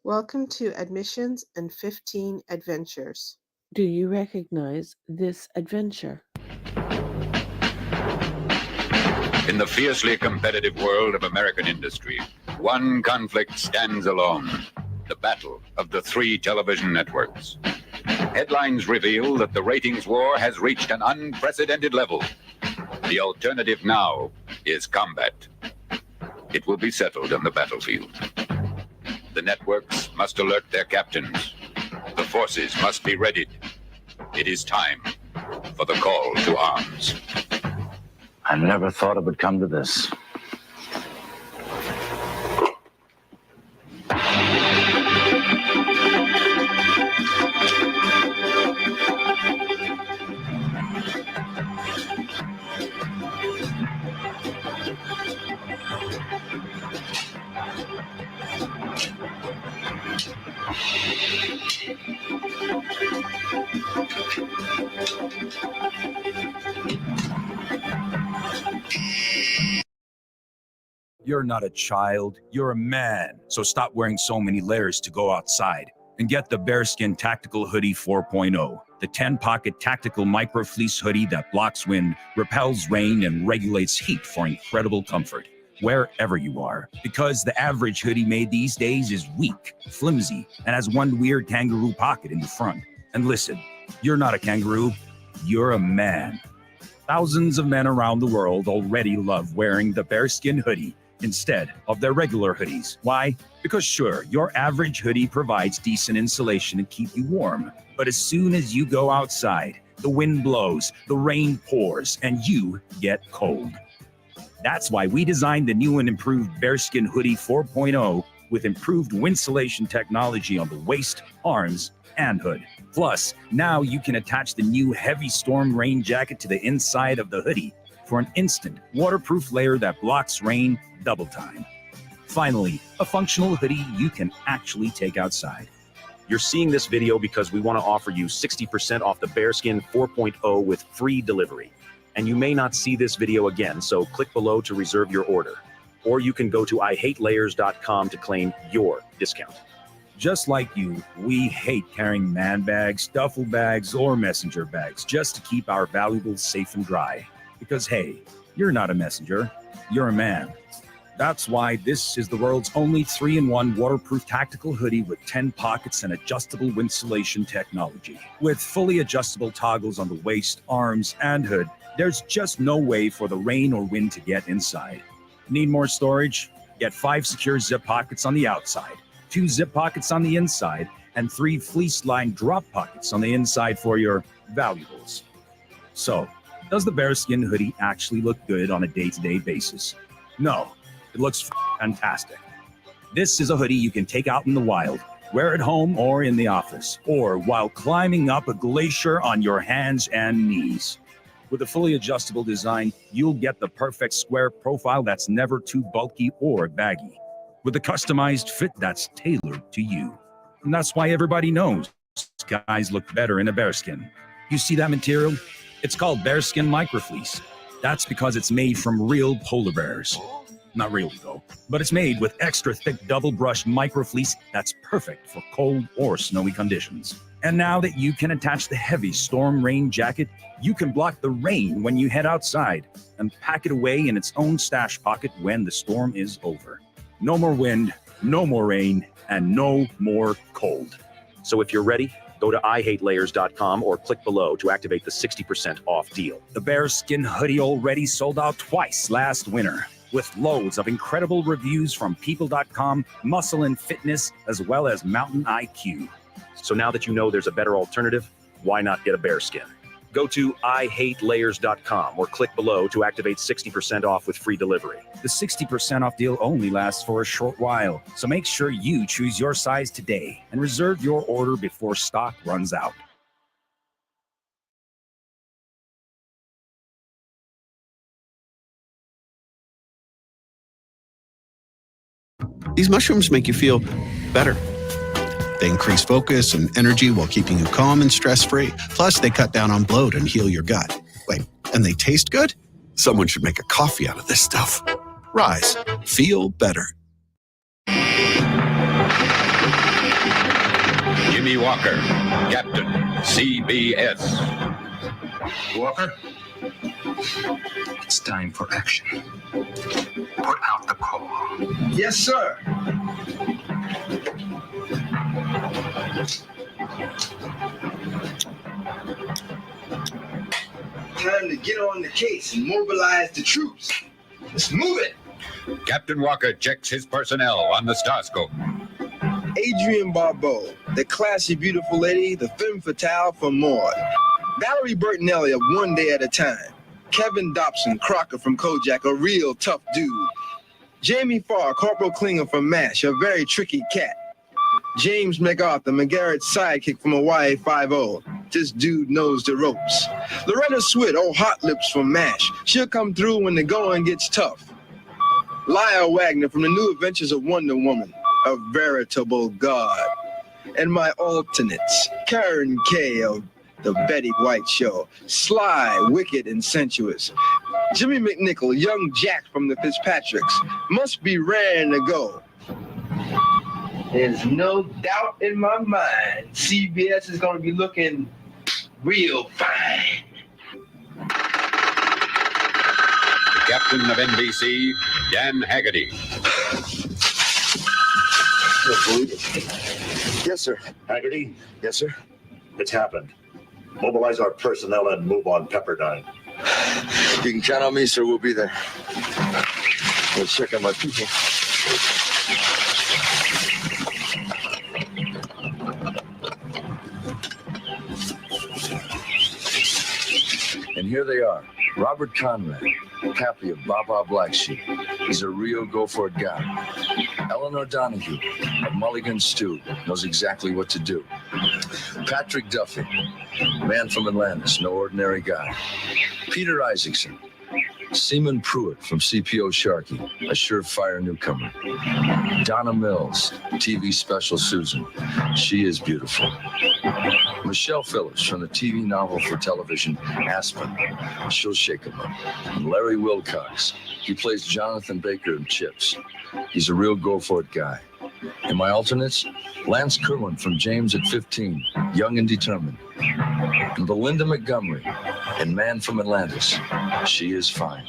Welcome to Admissions and 15 Adventures. Do you recognize this adventure? In the fiercely competitive world of American industry, one conflict stands alone: the battle of the 3 television networks. Headlines reveal that the ratings war has reached an unprecedented level. The alternative now is combat. It will be settled on the battlefield. The networks must alert their captains. The forces must be readied. It is time for the call to arms. I never thought it would come to this. You're not a child, you're a man. So stop wearing so many layers to go outside and get the Bearskin Tactical Hoodie 4.0, the 10-pocket tactical micro fleece hoodie that blocks wind, repels rain, and regulates heat for incredible comfort wherever you are. Because the average hoodie made these days is weak, flimsy, and has one weird kangaroo pocket in the front. And listen, you're not a kangaroo, you're a man. Thousands of men around the world already love wearing the Bearskin hoodie instead of their regular hoodies. Why? Because sure, your average hoodie provides decent insulation and keep you warm. But as soon as you go outside, the wind blows, the rain pours, and you get cold. That's why we designed the new and improved Bearskin Hoodie 4.0 with improved windsolation technology on the waist, arms, and hood. Plus, now you can attach the new heavy storm rain jacket to the inside of the hoodie for an instant waterproof layer that blocks rain double time. Finally, a functional hoodie you can actually take outside. You're seeing this video because we want to offer you 60% off the Bearskin 4.0 with free delivery. And you may not see this video again, so click below to reserve your order. Or you can go to ihatelayers.com to claim your discount. Just like you, we hate carrying man bags, duffel bags, or messenger bags just to keep our valuables safe and dry. Because hey, you're not a messenger, you're a man. That's why this is the world's only 3-in-1 waterproof tactical hoodie with 10 pockets and adjustable windsolation technology. With fully adjustable toggles on the waist, arms, and hood, there's just no way for the rain or wind to get inside. Need more storage? Get 5 secure zip pockets on the outside, 2 zip pockets on the inside, and 3 fleece-lined drop pockets on the inside for your valuables. So, does the Bearskin hoodie actually look good on a day-to-day basis? No, it looks fantastic. This is a hoodie you can take out in the wild, wear at home or in the office, or while climbing up a glacier on your hands and knees. With a fully adjustable design, you'll get the perfect square profile that's never too bulky or baggy, with a customized fit that's tailored to you. And that's why everybody knows guys look better in a bearskin. You see that material? It's called Bearskin Microfleece. That's because it's made from real polar bears. Not really though, but it's made with extra thick double-brushed microfleece that's perfect for cold or snowy conditions. And now that you can attach the heavy storm rain jacket, you can block the rain when you head outside and pack it away in its own stash pocket when the storm is over. No more wind, no more rain, and no more cold. So if you're ready, go to ihatelayers.com or click below to activate the 60% off deal. The Bearskin hoodie already sold out twice last winter, with loads of incredible reviews from people.com, Muscle and Fitness, as well as Mountain IQ. So now that you know there's a better alternative, why not get a bearskin? Go to ihatelayers.com or click below to activate 60% off with free delivery. The 60% off deal only lasts for a short while, so make sure you choose your size today and reserve your order before stock runs out. These mushrooms make you feel better. They increase focus and energy while keeping you calm and stress-free. Plus, they cut down on bloat and heal your gut. Wait, and they taste good? Someone should make a coffee out of this stuff. Rise. Feel better. Walker, Captain, CBS. Walker, it's time for action. Put out the call. Yes, sir. Time to get on the case and mobilize the troops. Let's move it. Captain Walker checks his personnel on the starscope. Adrienne Barbeau, the classy, beautiful lady, the femme fatale from Maud. Valerie Bertinelli of One Day at a Time. Kevin Dobson, Crocker from Kojak, a real tough dude. Jamie Farr, Corporal Klinger from MASH, a very tricky cat. James MacArthur, McGarrett's sidekick from Hawaii 5-0. This dude knows the ropes. Loretta Swit, oh hot lips from MASH. She'll come through when the going gets tough. Lyle Wagner from the New Adventures of Wonder Woman, a veritable god. And my alternates, Karen Kay of The Betty White Show, sly, wicked, and sensuous. Jimmy McNichol, young Jack from the Fitzpatricks, must be raring to go. There's no doubt in my mind, CBS is going to be looking real fine. Captain of NBC, Dan Haggerty. Yes, sir. Haggerty? Yes, sir. It's happened. Mobilize our personnel and move on Pepperdine. You can count on me, sir. We'll be there. We'll check on my people. And here they are. Robert Conrad, Pappy of Baba Black Sheep. He's a real go-for-it guy. Eleanor Donahue of Mulligan Stew knows exactly what to do. Patrick Duffy, man from Atlantis, no ordinary guy. Peter Isaacson, Seaman Pruitt from CPO Sharkey, a surefire newcomer. Donna Mills, TV special Susan. She is beautiful. Michelle Phillips from the TV novel for television Aspen. She'll shake him up. And Larry Wilcox. He plays Jonathan Baker in Chips. He's a real go-for-it guy. And my alternates, Lance Kerwin from James at 15, young and determined. And Belinda Montgomery, and Man from Atlantis. She is fine.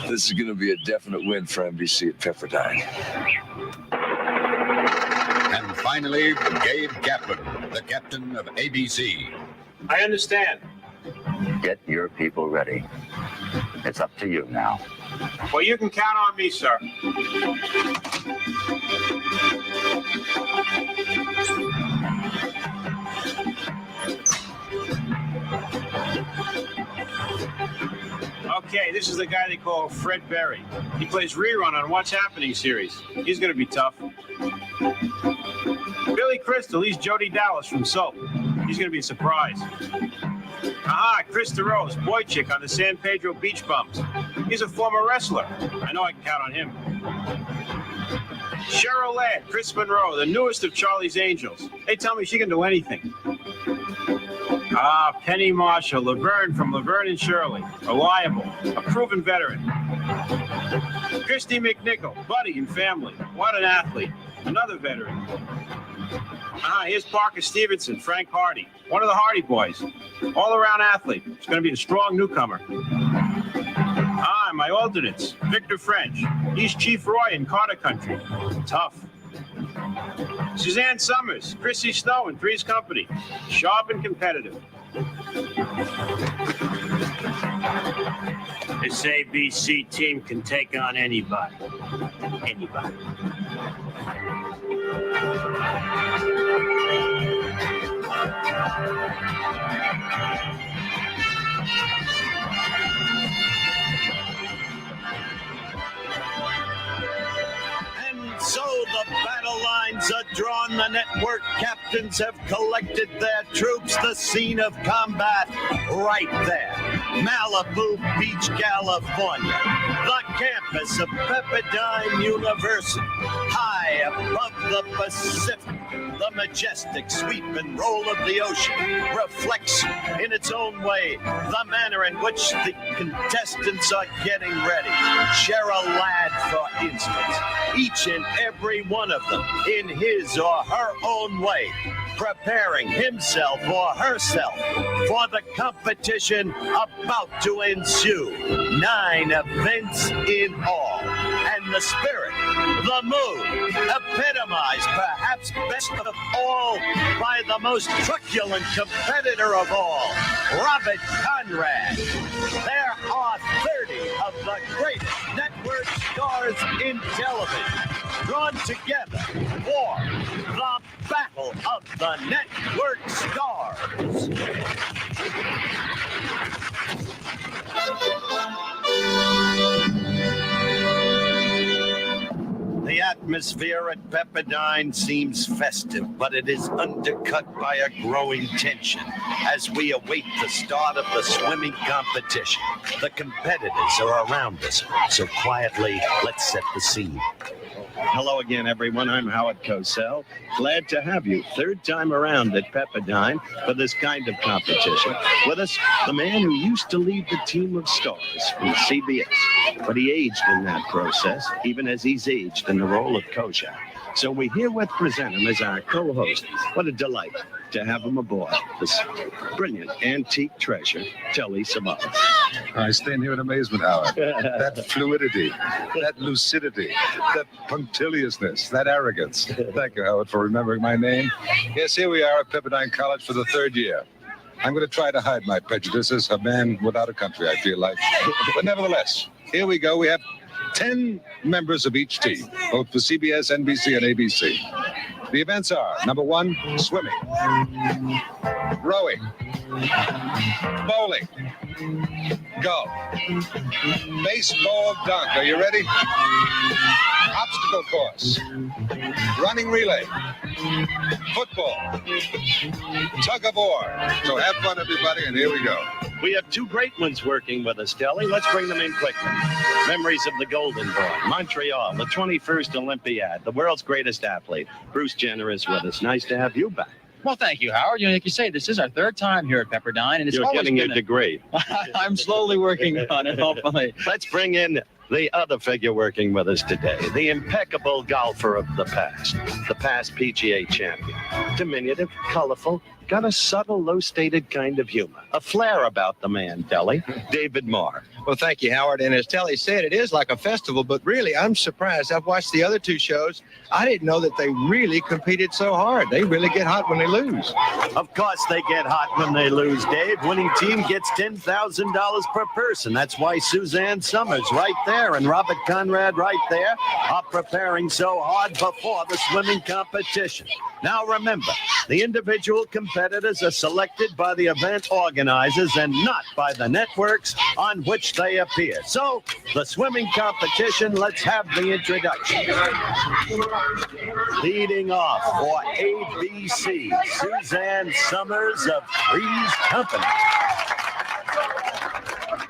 This is going to be a definite win for NBC at Pepperdine. And finally, Gabe Kaplan, the captain of ABC. I understand. Get your people ready. It's up to you now. Well, you can count on me, sir. Okay, this is the guy they call Fred Berry. He plays Rerun on What's Happening series. He's going to be tough. Billy Crystal, he's Jody Dallas from Soap. He's going to be a surprise. Aha, Chris DeRose, boy chick on the San Pedro Beach Bums. He's a former wrestler. I know I can count on him. Cheryl Ladd, Chris Monroe, the newest of Charlie's Angels. They tell me she can do anything. Ah, Penny Marshall, Laverne from Laverne and Shirley. Reliable, a proven veteran. Christy McNichol, buddy and family. What an athlete. Another veteran. Ah, here's Parker Stevenson, Frank Hardy, one of the Hardy Boys. All-around athlete. He's going to be a strong newcomer. Ah, my alternates. Victor French. He's Chief Roy in Carter Country. Tough. Suzanne Summers, Chrissy Snow in Three's Company. Sharp and competitive. This ABC team can take on anybody. Anybody. So the battle lines are drawn, the network captains have collected their troops, the scene of combat right there. Malibu Beach, California, the campus of Pepperdine University. High above the Pacific, the majestic sweep and roll of the ocean reflects in its own way the manner in which the contestants are getting ready. Cheryl Ladd, for instance. each and every one of them in his or her own way, preparing himself or herself for the competition about to ensue. 9 events in all. And the spirit, the mood, epitomized perhaps best of all by the most truculent competitor of all, Robert Conrad. There are 30 of the greatest network stars in television drawn together for the Battle of the Network Stars. The atmosphere at Pepperdine seems festive, but it is undercut by a growing tension as we await the start of the swimming competition. The competitors are around us, so quietly, let's set the scene. Hello again, everyone. I'm Howard Cosell. Glad to have you third time around at Pepperdine for this kind of competition. With us, the man who used to lead the team of stars from CBS. But he aged in that process, even as he's aged in the role of Kojak. So we herewith present him as our co-host. What a delight to have him aboard, this brilliant antique treasure, Telly Savalas. I stand here in amazement, Howard. That fluidity, that lucidity, that punctiliousness, that arrogance. Thank you, Howard, for remembering my name. Yes, here we are at Pepperdine College for the 3rd year. I'm going to try to hide my prejudices, a man without a country, I feel like. But nevertheless, here we go. We have 10 members of each team, both for CBS, NBC, and ABC. The events are, number 1, swimming, rowing, bowling, golf, baseball dunk. Are you ready? Obstacle course, running relay, football, tug of war. So have fun, everybody, and here we go. We have 2 great ones working with us, Telly. Let's bring them in quickly. Memories of the Golden Boy, Montreal, the 21st Olympiad, the world's greatest athlete. Bruce Jenner is with us. Nice to have you back. Well, thank you, Howard. You know, like you say, this is our 3rd time here at Pepperdine, and it's You're always getting your been degree. I'm slowly working on it, hopefully. Let's bring in the other figure working with us today, the impeccable golfer of the past PGA champion. Diminutive, colorful, got a subtle, low-stated kind of humor. A flair about the man, Telly. David Marr. Well, thank you, Howard. And as Telly said, it is like a festival, but really, I'm surprised. I've watched the other 2 shows. I didn't know that they really competed so hard. They really get hot when they lose. Of course they get hot when they lose, Dave. Winning team gets $10,000 per person. That's why Suzanne Summers right there and Robert Conrad right there are preparing so hard before the swimming competition. Now remember, the individual competitors are selected by the event organizers and not by the networks on which they appear. So, the swimming competition, let's have the introduction. Leading off for ABC, Suzanne Summers of Three's Company.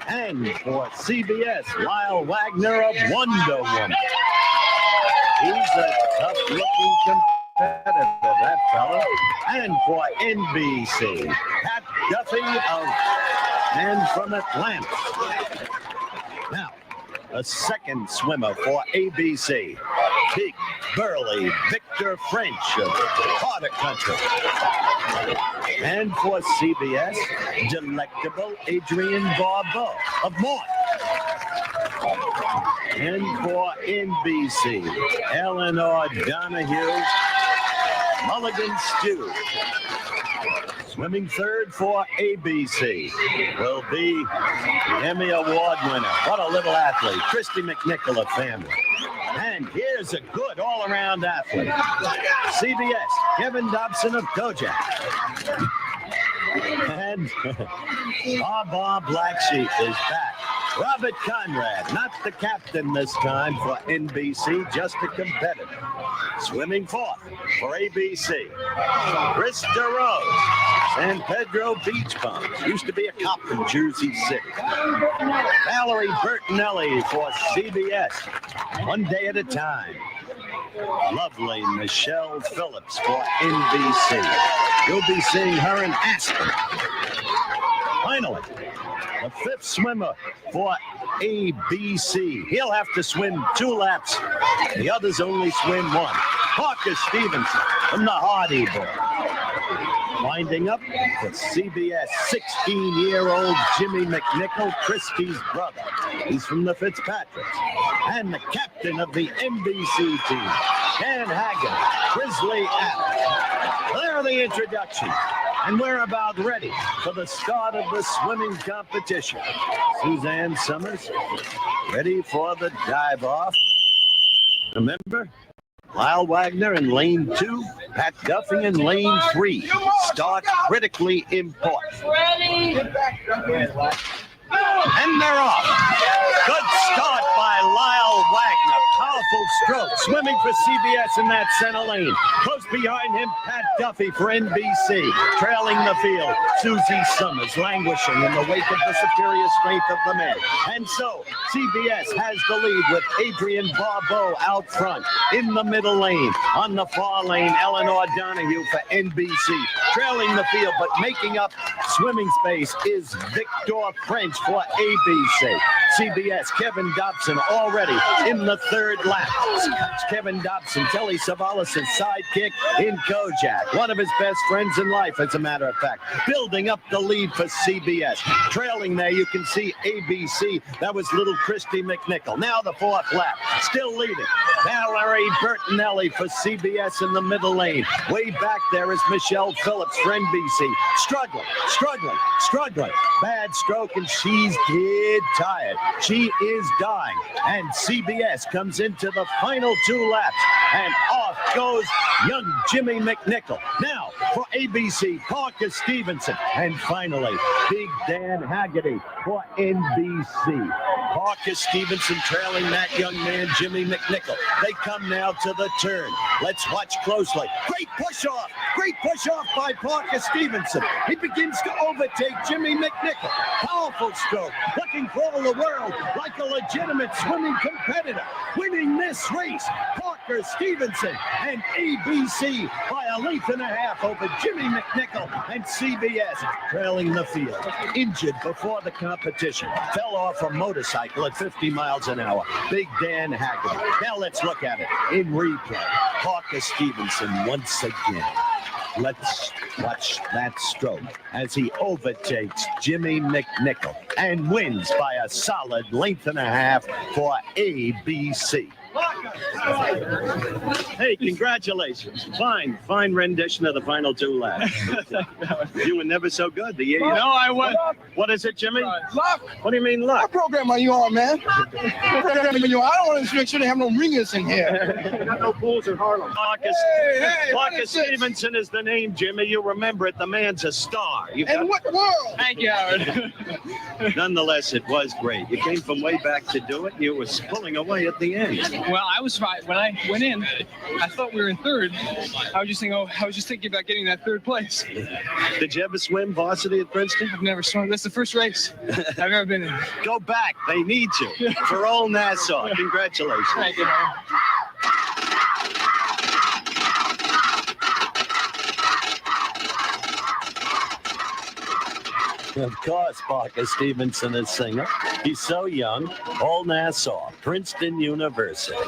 And for CBS, Lyle Wagner of Wonder Woman. He's a tough-looking competitor, that fellow. And for NBC, Pat Duffy of Man from Atlanta. Now, the second swimmer for ABC, big, burly Victor French of Carter Country. And for CBS, delectable Adrienne Barbeau of Mort. And for NBC, Eleanor Donahue, Mulligan Stew. Swimming third for ABC will be Emmy Award winner. What a little athlete, Christy McNichol family. And here's a good all-around athlete, CBS, Kevin Dobson of Kojak. And Bobble Black Sheep is back. Robert Conrad, not the captain this time for NBC, just a competitor. Swimming fourth for ABC, Krista Rose, San Pedro Beach Bums, used to be a cop in Jersey City. Valerie Bertinelli for CBS, One Day at a Time. Lovely Michelle Phillips for NBC. You'll be seeing her in Aspen. Finally, the fifth swimmer for ABC. He'll have to swim 2 laps. The others only swim 1. Parker Stevenson from the Hardy Boys. Winding up for CBS, 16-year-old Jimmy McNichol, Christie's brother. He's from the Fitzpatricks. And the captain of the NBC team, Dan Hagen, Grizzly Adams. There are the introductions. And we're about ready for the start of the swimming competition. Suzanne Summers, ready for the dive-off. Remember? Lyle Wagner in lane 2, Pat Duffy in lane 3. Start critically important. And they're off. Good start by Lyle Wagner. Powerful stroke. Swimming for CBS in that center lane. Close behind him, Pat Duffy for NBC. Trailing the field, Susie Summers languishing in the wake of the superior strength of the men. And so, CBS has the lead with Adrian Barbeau out front. In the middle lane, on the far lane, Eleanor Donahue for NBC. Trailing the field, but making up swimming space is Victor French for ABC. CBS, Kevin Dobson already in the 3rd lap. Kevin Dobson, Telly Savalas' sidekick in Kojak. One of his best friends in life, as a matter of fact. Building up the lead for CBS. Trailing there, you can see ABC. That was little Christy McNichol. Now the 4th lap. Still leading. Valerie Bertinelli for CBS in the middle lane. Way back there is Michelle Phillips for NBC. Struggling. Bad stroke, and she's dead tired. She is dying. And CBS comes into the final 2 laps. And off goes young Jimmy McNichol. Now for ABC, Parker Stevenson. And finally, Big Dan Haggerty for NBC. Parker Stevenson trailing that young man, Jimmy McNichol. They come now to the turn. Let's watch closely. Great push off by Parker Stevenson. He begins to overtake Jimmy McNichol. Powerful stroke, looking for all the world like a legitimate swimming competitor. Winning this race, Parker Stevenson and ABC by a length and a half over Jimmy McNichol and CBS trailing the field. Injured before the competition. Fell off a motorcycle at 50 miles an hour. Big Dan Haggerty. Now let's look at it in replay. Parker Stevenson once again. Let's watch that stroke as he overtakes Jimmy McNichol and wins by a solid length and a half for ABC. Hey, congratulations. Fine rendition of the final 2 laps. You were never so good. The year you... No, I won. What is it, Jimmy? Luck. What do you mean luck? What program are you on, man? Programming you on. I don't want to make sure they have no ringers in here. Got no pools in Harlem. Parker Stevenson is the name, Jimmy. You remember it. The man's a star. And what world? Thank you, Howard. Nonetheless, it was great. You came from way back to do it. You were pulling away at the end. Well, I was fine. When I went in, I thought we were in 3rd. I was just thinking about getting that 3rd place. Did you ever swim varsity at Princeton? I've never swum. That's the first race I've ever been in. Go back. They need you. For old Nassau. Congratulations. Thank you. Of course, Parker Stevenson is singer. He's so young. Old Nassau, Princeton University.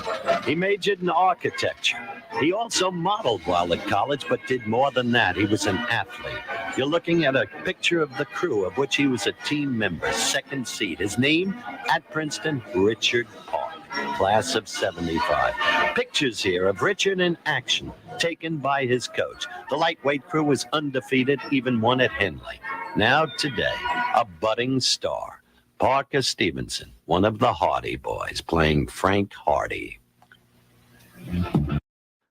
He majored in architecture. He also modeled while at college, but did more than that. He was an athlete. You're looking at a picture of the crew, of which he was a team member, 2nd seed. His name at Princeton, Richard Park, class of 75. Pictures here of Richard in action, taken by his coach. The lightweight crew was undefeated, even won at Henley. Now today, a budding star, Parker Stevenson, one of the Hardy Boys, playing Frank Hardy.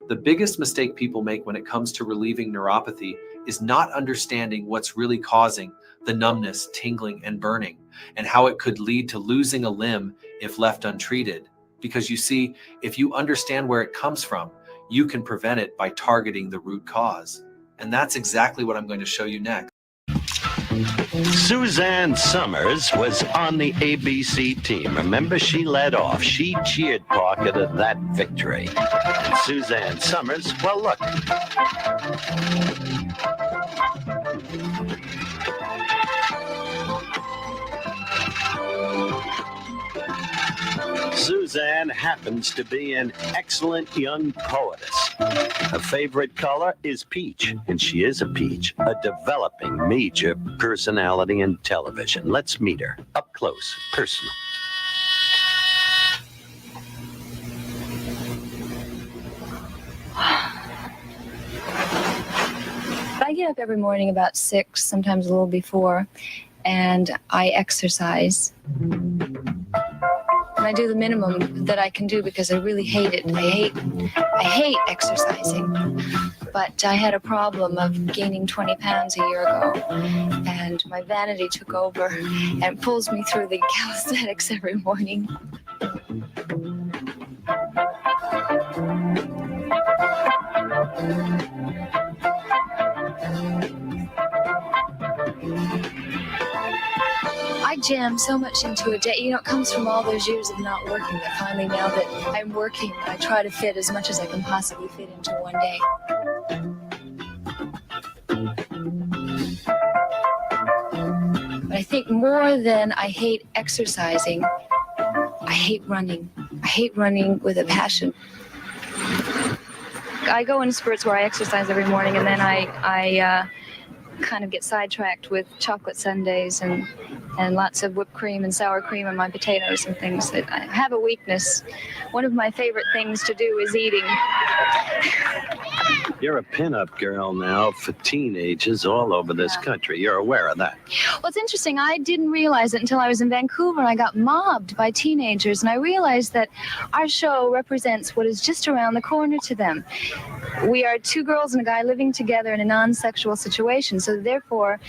The biggest mistake people make when it comes to relieving neuropathy is not understanding what's really causing the numbness, tingling, and burning, and how it could lead to losing a limb if left untreated. Because you see, if you understand where it comes from, you can prevent it by targeting the root cause. And that's exactly what I'm going to show you next. Suzanne Summers was on the ABC team. Remember, she led off. She cheered Parker to that victory. Suzanne Summers, well, look. Suzanne happens to be an excellent young poetess. Her favorite color is peach, and she is a peach, a developing major personality in television. Let's meet her up close, personal. I get up every morning about 6, sometimes a little before, and I exercise. And I do the minimum that I can do because I really hate it. I hate exercising. But I had a problem of gaining 20 pounds a year ago, and my vanity took over and pulls me through the calisthenics every morning. I jam so much into a day. You know, it comes from all those years of not working. That finally, now that I'm working, I try to fit as much as I can possibly fit into one day. But I think more than I hate exercising, I hate running. I hate running with a passion. I go in spurts where I exercise every morning, and then I kind of get sidetracked with chocolate sundaes and lots of whipped cream and sour cream on my potatoes and things. That I have a weakness. One of my favorite things to do is eating. You're a pinup girl now for teenagers all over this country. You're aware of that. Well, it's interesting. I didn't realize it until I was in Vancouver. I got mobbed by teenagers, and I realized that our show represents what is just around the corner to them. We are 2 girls and a guy living together in a non-sexual situation, so therefore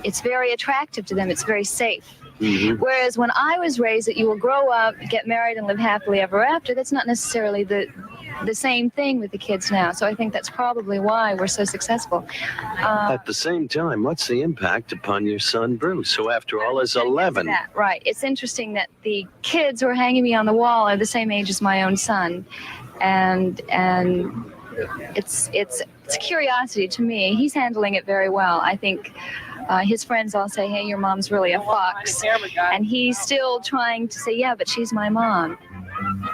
it's very attractive to them. It's very safe. Mm-hmm. Whereas when I was raised that you will grow up, get married, and live happily ever after, that's not necessarily the same thing with the kids now. So I think that's probably why we're so successful. At the same time, what's the impact upon your son, Bruce, who after all is 11? Right. It's interesting that the kids who are hanging me on the wall are the same age as my own son. And it's a curiosity to me. He's handling it very well. I think his friends all say, hey, your mom's really a fox. And he's still trying to say, yeah, but she's my mom.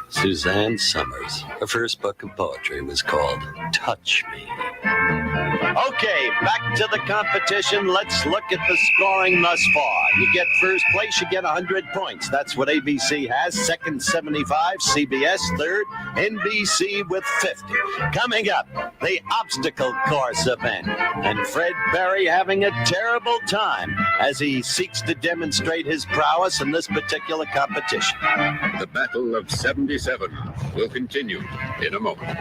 Suzanne Summers. Her first book of poetry was called Touch Me. Okay, back to the competition. Let's look at the scoring thus far. You get first place, you get 100 points. That's what ABC has. Second, 75. CBS, third. NBC with 50. Coming up, the obstacle course event. And Fred Berry having a terrible time as he seeks to demonstrate his prowess in this particular competition. The Battle of 77 will continue in a moment.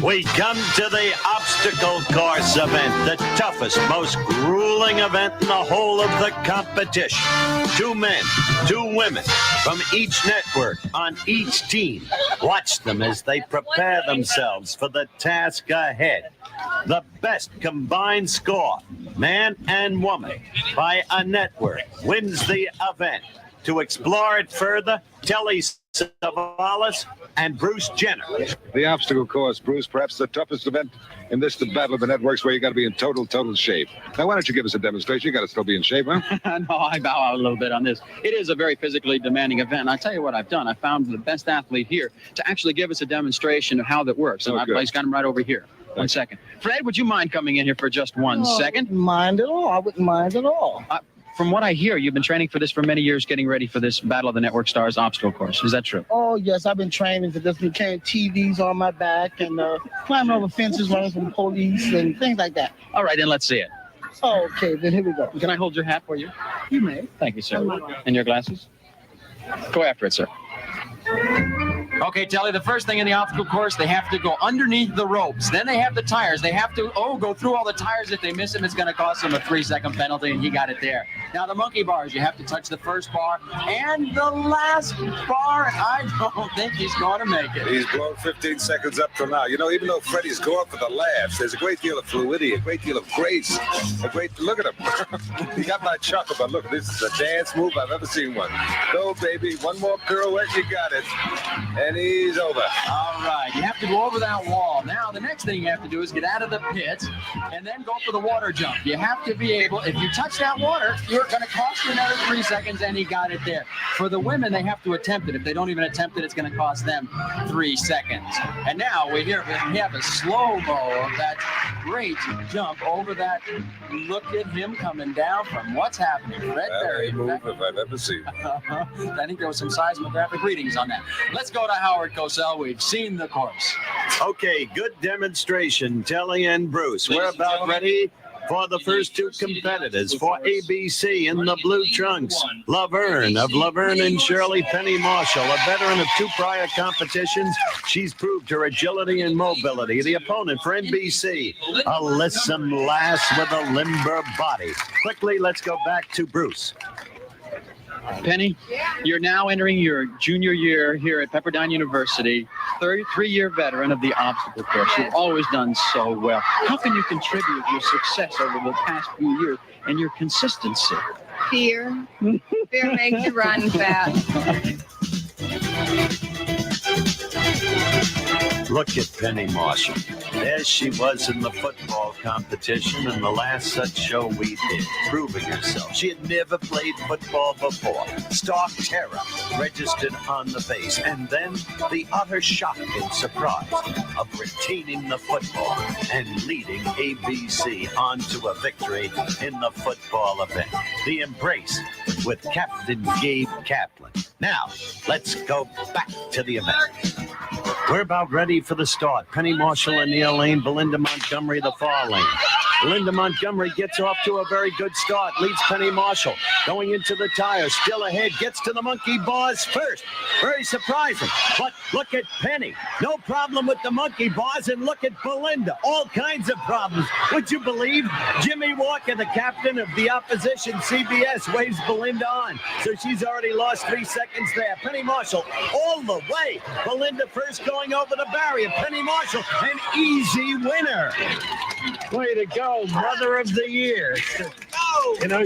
We come to the obstacle course event, the toughest, most grueling event in the whole of the competition. 2 men, 2 women from each network on each team. Watch them as they prepare themselves for the task ahead. The best combined score, man and woman, by a network wins the event. To explore it further, Telly Savalas and Bruce Jenner. The obstacle course, Bruce, perhaps the toughest event in this, the battle of the networks, where you got to be in total shape. Now, why don't you give us a demonstration? You got to still be in shape, huh? No, I bow out a little bit on this. It is a very physically demanding event. And I'll tell you what I've done. I found the best athlete here to actually give us a demonstration of how that works. And I've got him right over here. One second. Fred, would you mind coming in here for just 1 second? I wouldn't mind at all. I wouldn't mind at all. From what I hear, you've been training for this for many years, getting ready for this Battle of the Network Stars obstacle course. Is that true? Oh, yes. I've been training for this. Been carrying TVs on my back and climbing over fences, running from police and things like that. All right, then let's see it. Okay, then here we go. Can I hold your hat for you? You may. Thank you, sir. And your glasses? Go after it, sir. Okay, Telly, the first thing in the obstacle course, they have to go underneath the ropes. Then they have the tires. They have to, go through all the tires. If they miss them, it's going to cost them a 3-second penalty, and he got it there. Now the monkey bars, you have to touch the first bar and the last bar. I don't think he's going to make it. He's blown 15 seconds up till now. You know, even though Freddie's going for the laughs, there's a great deal of fluidity, a great deal of grace. Look at him. He got my chuckle, but look, this is a dance move I've ever seen one. Go, baby. One more pirouette, you got it. And he's over. All right, you have to go over that wall. Now, the next thing you have to do is get out of the pit and then go for the water jump. You have to be able, if you touch that water, you're going to cost you another 3 seconds, and he got it there. For the women, they have to attempt it. If they don't even attempt it, it's going to cost them 3 seconds. And now we have a slow-mo of that great jump over that. Look at him coming down from what's happening. Fred Berry. Move if I've ever seen. I think there was some seismographic readings on that. Let's go to Howard Cosell. We've seen the course. Okay, good demonstration, Telly and Bruce. We're about ready for the first two competitors. For ABC in the blue trunks, Laverne of Laverne and Shirley, Penny Marshall, a veteran of 2 prior competitions. She's proved her agility and mobility. The opponent for NBC, Alyssa Lass with a limber body. Quickly, let's go back to Bruce. Penny, you're now entering your junior year here at Pepperdine University, 33-year veteran of the obstacle course. You've always done so well. How can you contribute your success over the past few years and your consistency? Fear. Fear makes you run fast. Look at Penny Marshall. There she was in the football competition in the last such show we did, proving herself. She had never played football before. Stark terror registered on the face, and then the utter shock and surprise of retaining the football and leading ABC onto a victory in the football event. The embrace with Captain Gabe Kaplan. Now, let's go back to the event. We're about ready for the start. Penny Marshall in the lane, Belinda Montgomery the far lane. Belinda Montgomery gets off to a very good start, leads Penny Marshall. Going into the tires, still ahead, gets to the monkey bars first. Very surprising, but look at Penny. No problem with the monkey bars, and look at Belinda. All kinds of problems. Would you believe Jimmy Walker, the captain of the opposition CBS, waves Belinda on. So she's already lost 3 seconds there. Penny Marshall all the way. Belinda first going over the barrier. Penny Marshall, an easy winner. Way to go, Mother of the Year. You know,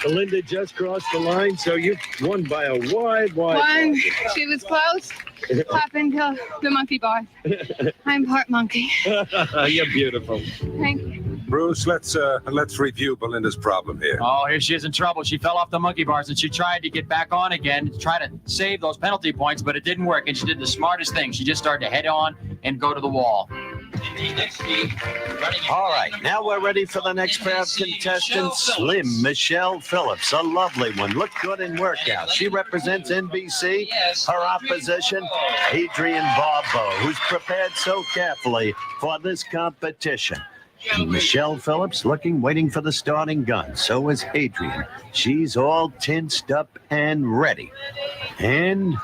Belinda just crossed the line, so you won by a wide One, she was close. Happened to the monkey bar. I'm part monkey. You're beautiful. Thank you. Bruce, let's review Belinda's problem here. Oh, here she is in trouble. She fell off the monkey bars, and she tried to get back on again to try to save those penalty points, but it didn't work, and she did the smartest thing. She just started to head on and go to the wall. All right, now we're ready for the next pair of contestants. Slim Michelle Phillips, a lovely one. Looked good in workout. She represents NBC. Her opposition, Adrian Bobble, who's prepared so carefully for this competition. Michelle Phillips waiting for the starting gun. So is Adrian. She's all tensed up and ready. And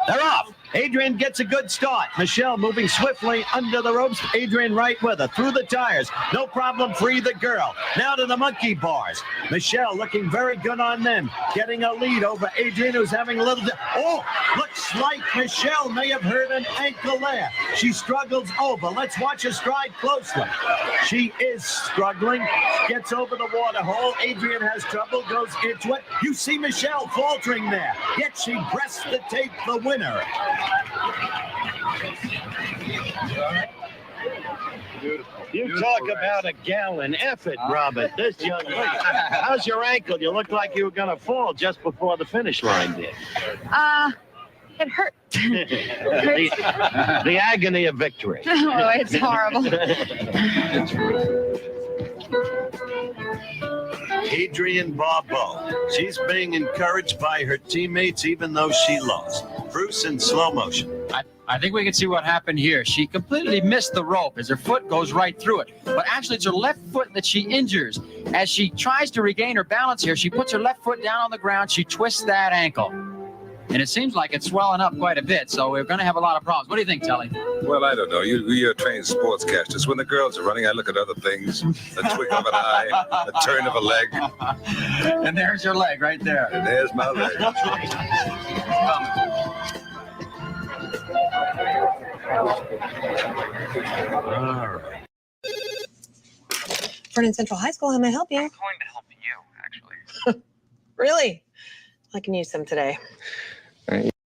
they're off. Adrian gets a good start. Michelle moving swiftly under the ropes. Adrian right with her. Through the tires. No problem for either girl. Now to the monkey bars. Michelle looking very good on them. Getting a lead over Adrian, who's having a little... Oh, looks like Michelle may have hurt an ankle there. She struggles over. Let's watch her stride closely. She is struggling. Gets over the water hole. Adrian has trouble. Goes into it. You see Michelle faltering there. Yet she breasts to take the winner. You talk about a gallon. F it, Robert. This young lady. How's your ankle? You look like you were going to fall just before the finish line did. It hurt. The agony of victory. Oh, it's horrible. Adrian Bobble. She's being encouraged by her teammates even though she lost. Bruce in slow motion. I think we can see what happened here. She completely missed the rope as her foot goes right through it. But actually, it's her left foot that she injures. As she tries to regain her balance here, she puts her left foot down on the ground. She twists that ankle. and it seems like it's swelling up quite a bit, so we're going to have a lot of problems. What do you think, Telly? Well, I don't know. You're a trained sportscaster. When the girls are running, I look at other things. A twinkle of an eye, a turn of a leg. And there's your leg right there. And there's my leg. All right. Vernon Central High School, how may I help you? I'm going to help you, actually. Really? I can use some today.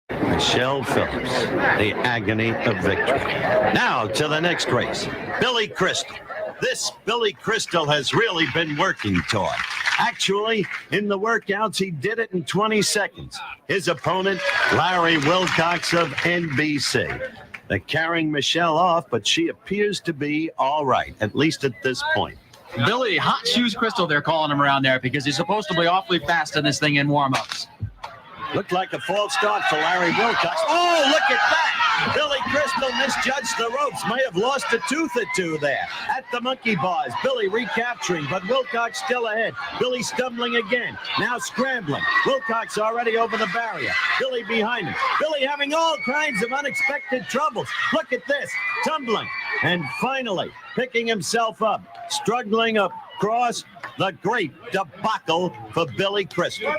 Michelle Phillips, the agony of victory. Now to the next race, Billy Crystal. This Billy Crystal has really been working toward. Actually, in the workouts, he did it in 20 seconds. His opponent, Larry Wilcox of NBC. They're carrying Michelle off, but she appears to be all right, at least at this point. Billy, Hot Shoes Crystal, they're calling him around there because he's supposed to be awfully fast in this thing in warm-ups. Looked like a false start for Larry Wilcox. Oh, look at that! Billy Crystal misjudged the ropes. May have lost a tooth or two there. At the monkey bars, Billy recapturing, but Wilcox still ahead. Billy stumbling again. Now scrambling. Wilcox already over the barrier. Billy behind him. Billy having all kinds of unexpected troubles. Look at this. Tumbling. And finally, picking himself up. Struggling across the great debacle for Billy Crystal.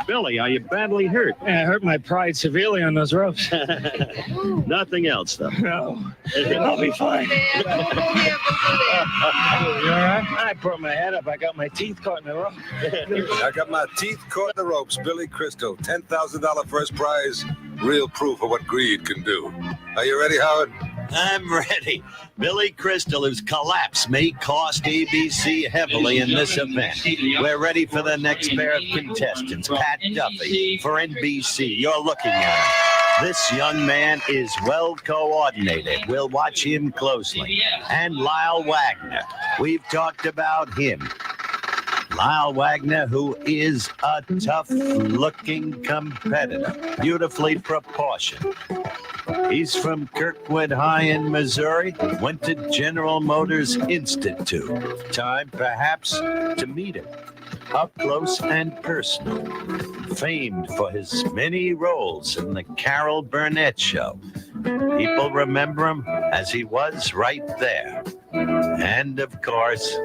Billy, are you badly hurt? Yeah, I hurt my pride severely on those ropes. Nothing else, though. No, I'll be fine. You all right? I brought my head up. I got my teeth caught in the rope. I got my teeth caught in the ropes. Billy Crystal, $10,000 first prize. Real proof of what greed can do. Are you ready, Howard? I'm ready. Billy Crystal, whose collapse may cost ABC heavily in this event. We're ready for the next pair of contestants. Pat Duffy for NBC. You're looking at him. This young man is well coordinated. We'll watch him closely. And Lyle Wagner. We've talked about him. Lyle Wagner, who is a tough-looking competitor, beautifully proportioned. He's from Kirkwood High in Missouri, went to General Motors Institute. Time, perhaps, to meet him up close and personal. Famed for his many roles in the Carol Burnett Show. People remember him as he was right there. And, of course,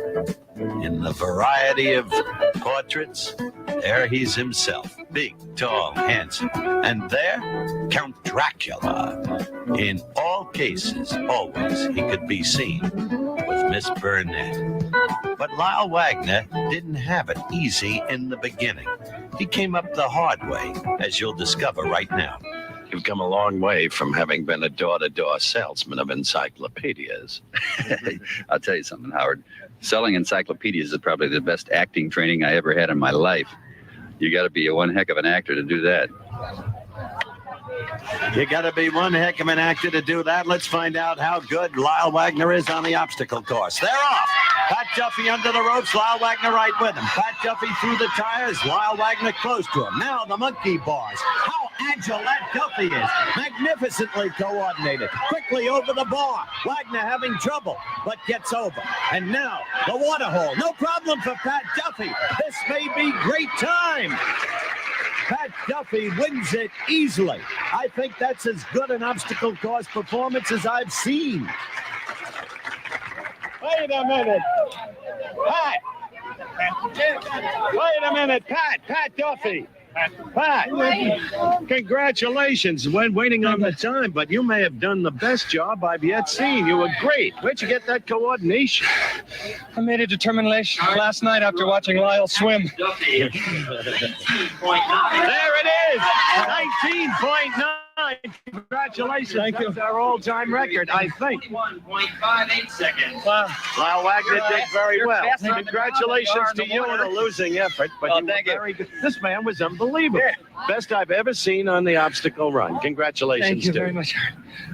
in the variety of portraits, there he's himself. Big, tall, handsome. And there, Count Dracula. In all cases, always, he could be seen with Miss Burnett. But Lyle Wagner didn't have it easy in the beginning. He came up the hard way, as you'll discover right now. You've come a long way from having been a door-to-door salesman of encyclopedias. I'll tell you something, Howard. Selling encyclopedias is probably the best acting training I ever had in my life. You got to be one heck of an actor to do that. You got to be one heck of an actor to do that. Let's find out how good Lyle Wagner is on the obstacle course. They're off. Pat Duffy under the ropes, Lyle Wagner right with him. Pat Duffy through the tires, Lyle Wagner close to him. Now the monkey bars. How agile that Duffy is. Magnificently coordinated. Quickly over the bar. Wagner having trouble, but gets over. And now the water hole. No problem for Pat Duffy. This may be great time. Pat Duffy wins it easily. I think that's as good an obstacle course performance as I've seen. Wait a minute. Pat. Wait a minute, Pat Duffy. Pat, congratulations. When waiting on the time, but you may have done the best job I've yet seen. You were great. Where'd you get that coordination? I made a determination last night after watching Lyle swim. There it is, 19.9. Congratulations. Thank you. That's our all-time record, I think. 1.58 seconds. Wow. Lyle Wagner did very well. Faster than Congratulations the to you in a losing effort, but you were thank you. very good. This man was unbelievable. Best I've ever seen on the obstacle run. Congratulations. Thank you to very much.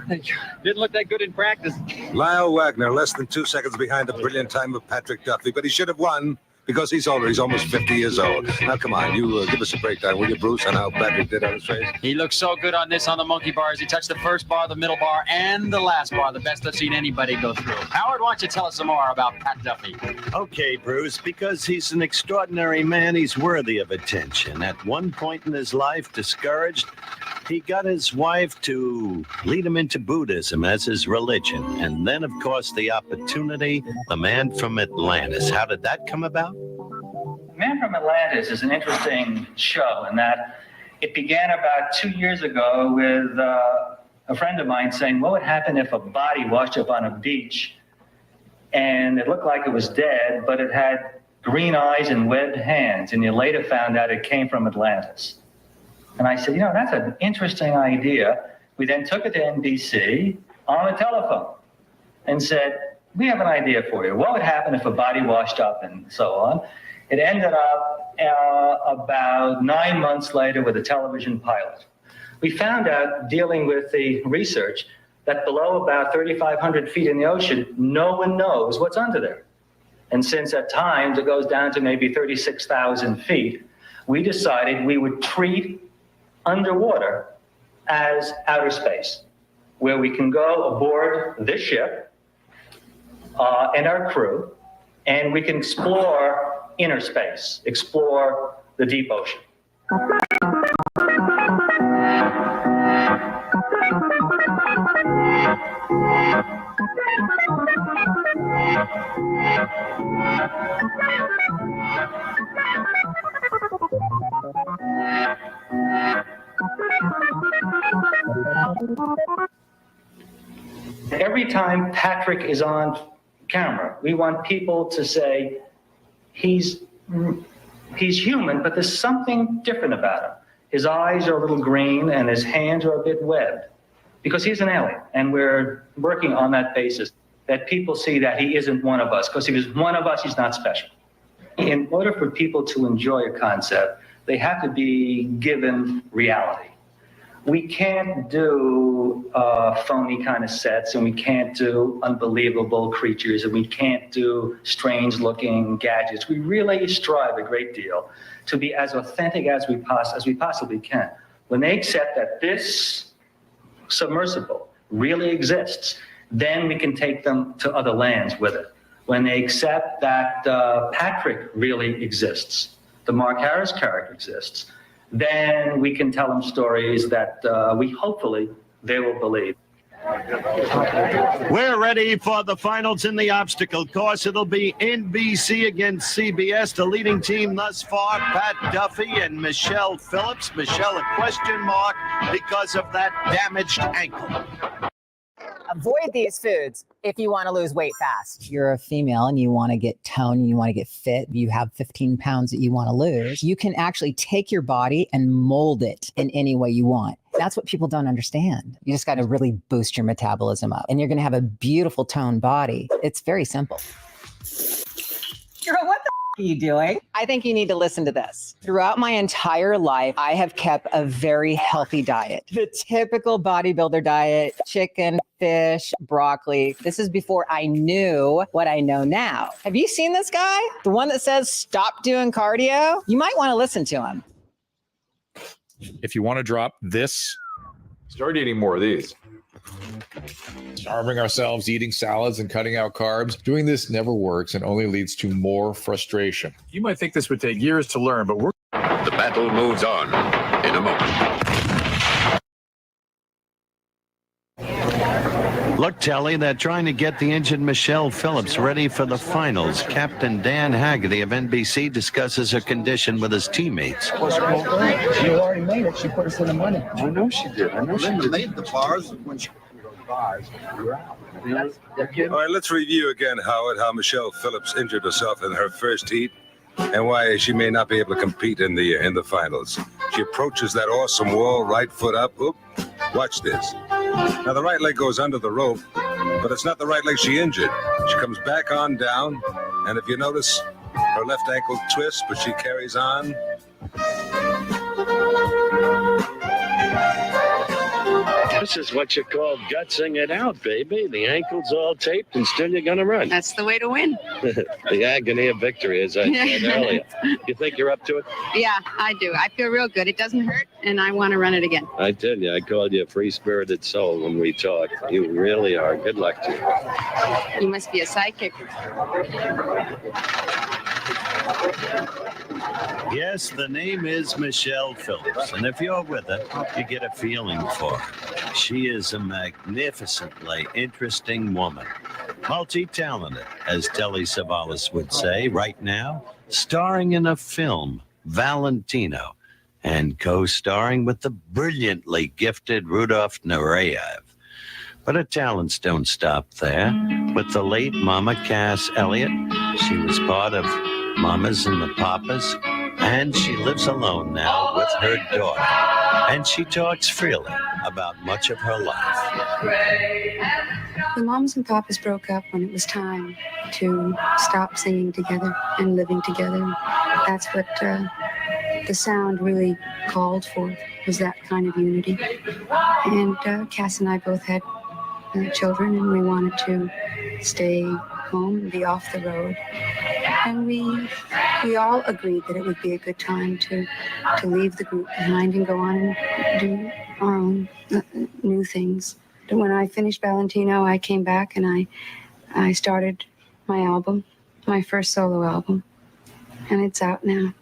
Thank you. Didn't look that good in practice. Lyle Wagner, less than 2 seconds behind the brilliant time of Patrick Duffy, but he should have won Because he's older. He's almost 50 years old. Now, come on, you give us a breakdown, will you, Bruce, on how Patrick did on his face? He looked so good on this, on the monkey bars. He touched the first bar, the middle bar, and the last bar. The best I've seen anybody go through. Howard, why don't you tell us some more about Pat Duffy? Okay, Bruce, because he's an extraordinary man, he's worthy of attention. At one point in his life, discouraged, he got his wife to lead him into Buddhism as his religion. And then, of course, the opportunity, the man from Atlantis. How did that come about? Man from Atlantis is an interesting show in that it began about 2 years ago with a friend of mine saying, what would happen if a body washed up on a beach and it looked like it was dead, but it had green eyes and webbed hands, and you later found out it came from Atlantis? And I said, that's an interesting idea. We then took it to NBC on the telephone and said, we have an idea for you. What would happen if a body washed up and so on? It ended up about 9 months later with a television pilot. We found out, dealing with the research, that below about 3,500 feet in the ocean, no one knows what's under there. And since at times it goes down to maybe 36,000 feet, we decided we would treat underwater as outer space, where we can go aboard this ship and our crew, and we can explore inner space, explore the deep ocean. Every time Patrick is on camera, we want people to say, he's human, but there's something different about him. His eyes are a little green and his hands are a bit webbed, because he's an alien, and we're working on that basis, that people see that he isn't one of us, because if he's one of us, he's not special. In order for people to enjoy a concept, they have to be given reality. We can't do phony kind of sets, and we can't do unbelievable creatures, and we can't do strange-looking gadgets. We really strive a great deal to be as authentic as we possibly can. When they accept that this submersible really exists, then we can take them to other lands with it. When they accept that Patrick really exists, the Mark Harris character exists, then we can tell them stories that hopefully they will believe. We're ready for the finals in the obstacle course. It'll be NBC against CBS. The leading team thus far, Pat Duffy and Michelle Phillips. Michelle, a question mark because of that damaged ankle. Avoid these foods if you want to lose weight fast. You're a female and you want to get toned, you want to get fit, you have 15 pounds that you want to lose. You can actually take your body and mold it in any way you want. That's what people don't understand. You just got to really boost your metabolism up, and you're going to have a beautiful toned body. It's very simple. Girl, what the are you doing? I think you need to listen to this. Throughout my entire life, I have kept a very healthy diet. The typical bodybuilder diet: chicken, fish, broccoli. This is before I knew what I know now. Have you seen this guy? The one that says, stop doing cardio? You might want to listen to him. If you want to drop this, start eating more of these. Starving ourselves, eating salads, and cutting out carbs. Doing this never works and only leads to more frustration. You might think this would take years to learn, but we're... The battle moves on in a moment. Look, Telly, they're trying to get the injured Michelle Phillips ready for the finals. Captain Dan Haggerty of NBC discusses her condition with his teammates. You already made it. She put us in the money. I know she did. I know she did. made the bars when she bars. You're out. All right, let's review again, Howard, how Michelle Phillips injured herself in her first heat and why she may not be able to compete in the finals. She approaches that awesome wall, right foot up. Oop, watch this. Now, the right leg goes under the rope, but it's not the right leg she injured. She comes back on down, and if you notice, her left ankle twists, but she carries on. This is what you call gutsing it out, baby. The ankle's all taped and still you're going to run. That's the way to win. The agony of victory, as I said earlier. You think you're up to it? Yeah, I do. I feel real good. It doesn't hurt, and I want to run it again. I tell you, I called you a free-spirited soul when we talked. You really are. Good luck to you. You must be a psychic. Yes, the name is Michelle Phillips, and if you're with her, you get a feeling for her. She is a magnificently interesting woman, multi-talented, as Telly Savalas would say, right now, starring in a film, Valentino, and co-starring with the brilliantly gifted Rudolph Nureyev. But her talents don't stop there. With the late Mama Cass Elliott, she was part of Mamas and the Papas, and she lives alone now with her daughter. And she talks freely about much of her life. The Mamas and Papas broke up when it was time to stop singing together and living together. That's what the sound really called for, was that kind of unity. And Cass and I both had children, and we wanted to stay home and be off the road. And we all agreed that it would be a good time to leave the group behind and go on and do our own new things. When I finished Valentino, I came back and I started my album, my first solo album, and it's out now.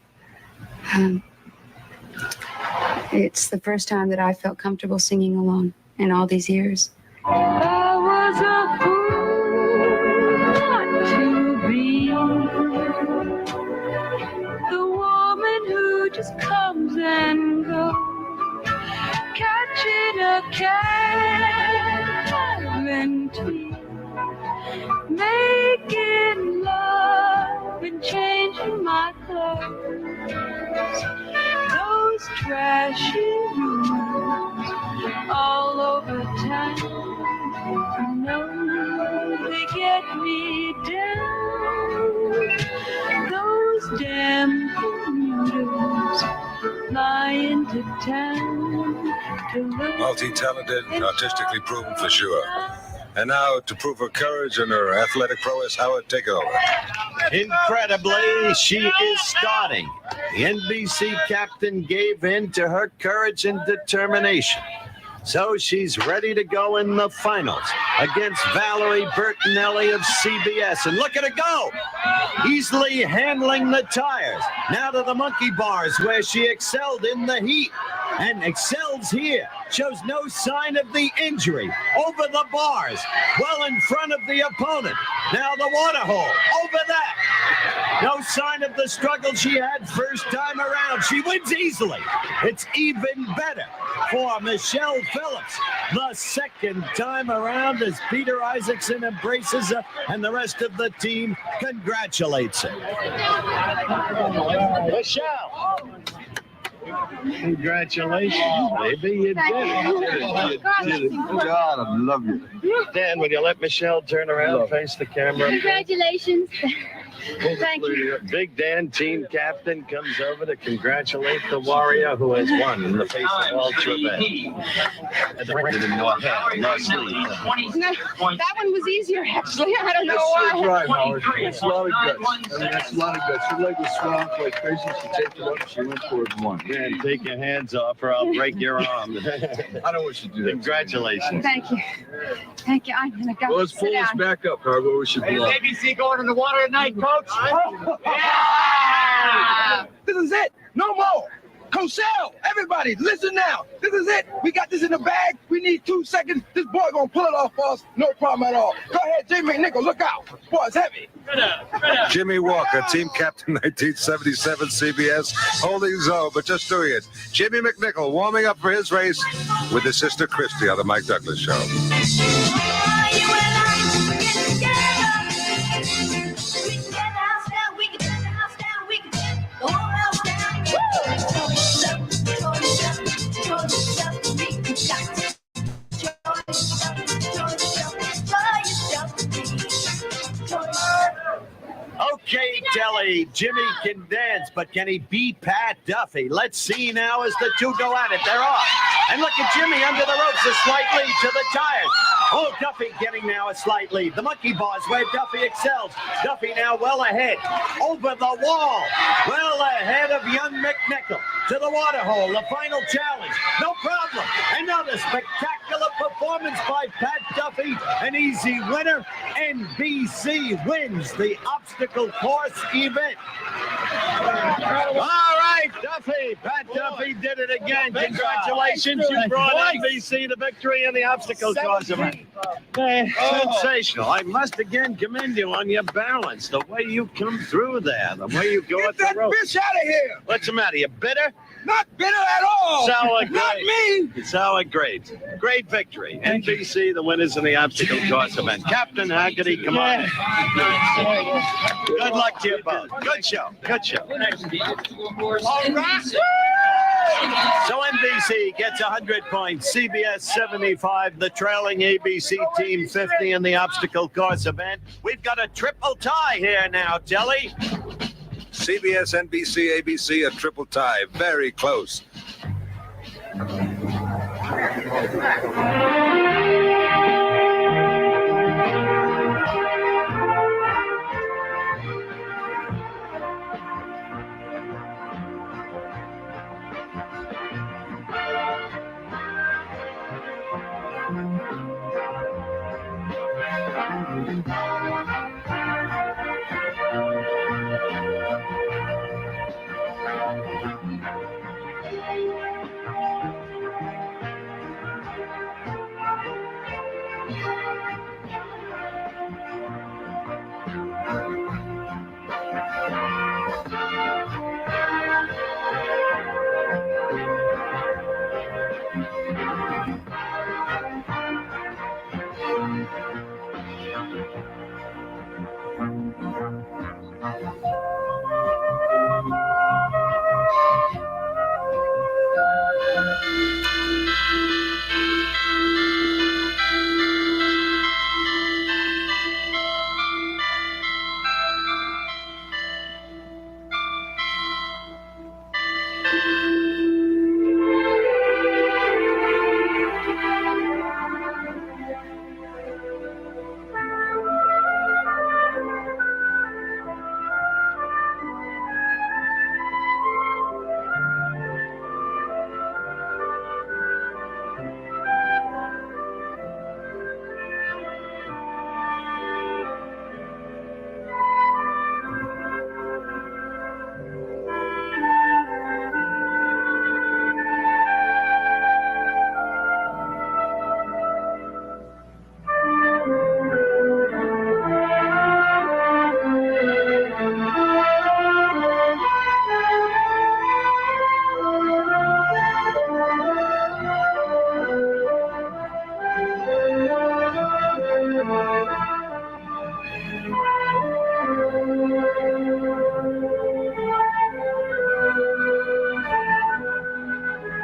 It's the first time that I felt comfortable singing alone in all these years. I was a fool not to be the woman who just comes and goes, catching a cab and tea, making love and changing my clothes. Those trashy rumors all over town, they get me down. Those damn commuters fly into town to look. Multi-talented, artistically proven for sure. And now, to prove her courage and her athletic prowess, Howard, take it over. Incredibly, she is starting. The NBC captain gave in to her courage and determination. So she's ready to go in the finals against Valerie Bertinelli of CBS. And look at her go! Easily handling the tires. Now to the monkey bars where she excelled in the heat. And excels here. Shows no sign of the injury. Over the bars. Well in front of the opponent. Now the water hole. Over that. No sign of the struggle she had first time around. She wins easily. It's even better for Michelle Phillips. The second time around as Peter Isaacson embraces her and the rest of the team congratulates her. Michelle! Congratulations, baby. You did it. You did it. God, I love you. Dan, will you let Michelle turn around, face the camera? Congratulations. Thank you. Big Dan, team captain, comes over to congratulate the warrior who has won in the face of all Trebet. That one was easier, actually. I don't know why. Right, Howard. It's a lot of guts. I mean, that's a lot of guts. Her leg was strong like crazy. She taped it up and she went for it and won. Man, take your hands off or I'll break your arm. I don't want you to do that. Congratulations. Thank you. Thank you. I'm going to go. Well, let's pull this back up, Howard. Where we should be. ABC going in the water tonight, Coach? Yeah! This is it. No more. Cosell, everybody, listen now. This is it. We got this in the bag. We need 2 seconds. This boy gonna pull it off for us. No problem at all. Go ahead, Jimmy McNichol. Look out. Boy, it's heavy. Jimmy Walker, team captain, 1977 CBS, holding zone, but just doing it. Jimmy McNichol warming up for his race with his sister Christy on the Mike Douglas Show. Okay, Telly, Jimmy can dance, but can he beat Pat Duffy? Let's see now as the two go at it. They're off. And look at Jimmy under the ropes, a slight lead to the tires. Oh, Duffy getting now a slight lead. The monkey bars where Duffy excels. Duffy now well ahead. Over the wall. Well ahead of young McNichol. To the water hole, the final challenge. No problem. Another spectacular performance by Pat Duffy. An easy winner. NBC wins the obstacle course event. All right, Duffy. Pat Duffy did it again. Congratulations. You brought NBC the victory in the obstacle course event. Sensational. I must again commend you on your balance. The way you come through there. The way you go at the rope. Get that bitch out of here. What's the matter? You bitter? Not bitter at all. Sour Not grapes. me. Sour grapes. Great victory. NBC, the winners in the obstacle course event. Captain Haggerty, come on. Good luck to you both. Good show. Good show. All right. So NBC gets 100 points. CBS 75. The trailing ABC team 50 in the obstacle course event. We've got a triple tie here now, Telly. CBS, NBC, ABC, a triple tie. Very close.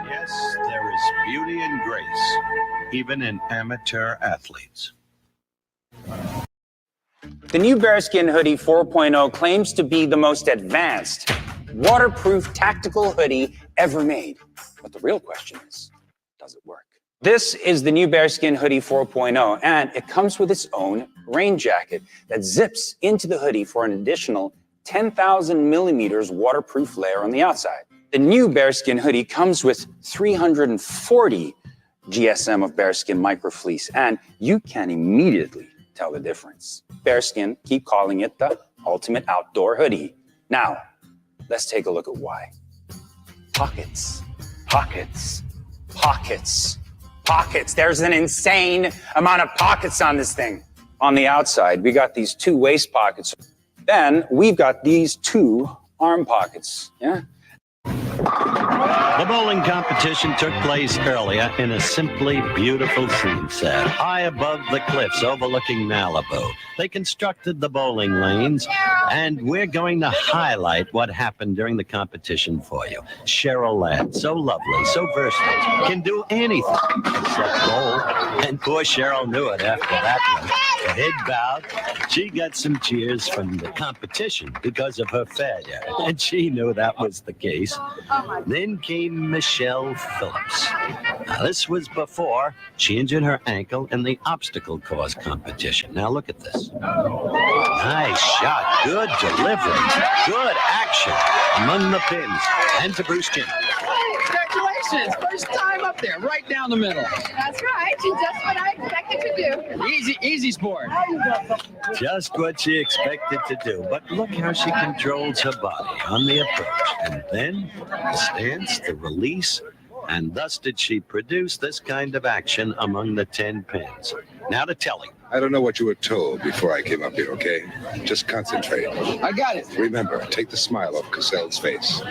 Yes, there is beauty and grace, even in amateur athletes. The new Bearskin Hoodie 4.0 claims to be the most advanced, waterproof tactical hoodie ever made. But the real question is, does it work? This is the new Bearskin Hoodie 4.0, and it comes with its own rain jacket that zips into the hoodie for an additional 10,000 millimeters waterproof layer on the outside. The new Bearskin Hoodie comes with 340 GSM of bearskin microfleece, and you can immediately tell the difference. Bearskin keep calling it the ultimate outdoor hoodie. Now, let's take a look at why. Pockets, pockets, pockets, pockets. There's an insane amount of pockets on this thing. On the outside, we got these two waist pockets. Then we've got these two arm pockets, yeah? The bowling competition took place earlier in a simply beautiful scene set, high above the cliffs overlooking Malibu. They constructed the bowling lanes, and we're going to highlight what happened during the competition for you. Cheryl Ladd, so lovely, so versatile, can do anything except bowl, and poor Cheryl knew it after that one. her head bowed. She got some cheers from the competition because of her failure, and she knew that was the case. Then came Michelle Phillips. Now, this was before she injured her ankle in the obstacle course competition. Now, look at this. Nice shot. Good delivery. Good action among the pins. And to Bruce Jenner. Congratulations! First time up there, right down the middle. That's right. She's just what I expected to do. Easy sport. Just what she expected to do. But look how she controls her body on the approach. And then the stance, the release, and thus did she produce this kind of action among the 10 pins. Now to Telly. I don't know what you were told before I came up here, okay? Just concentrate. I got it. Remember, take the smile off Cassell's face.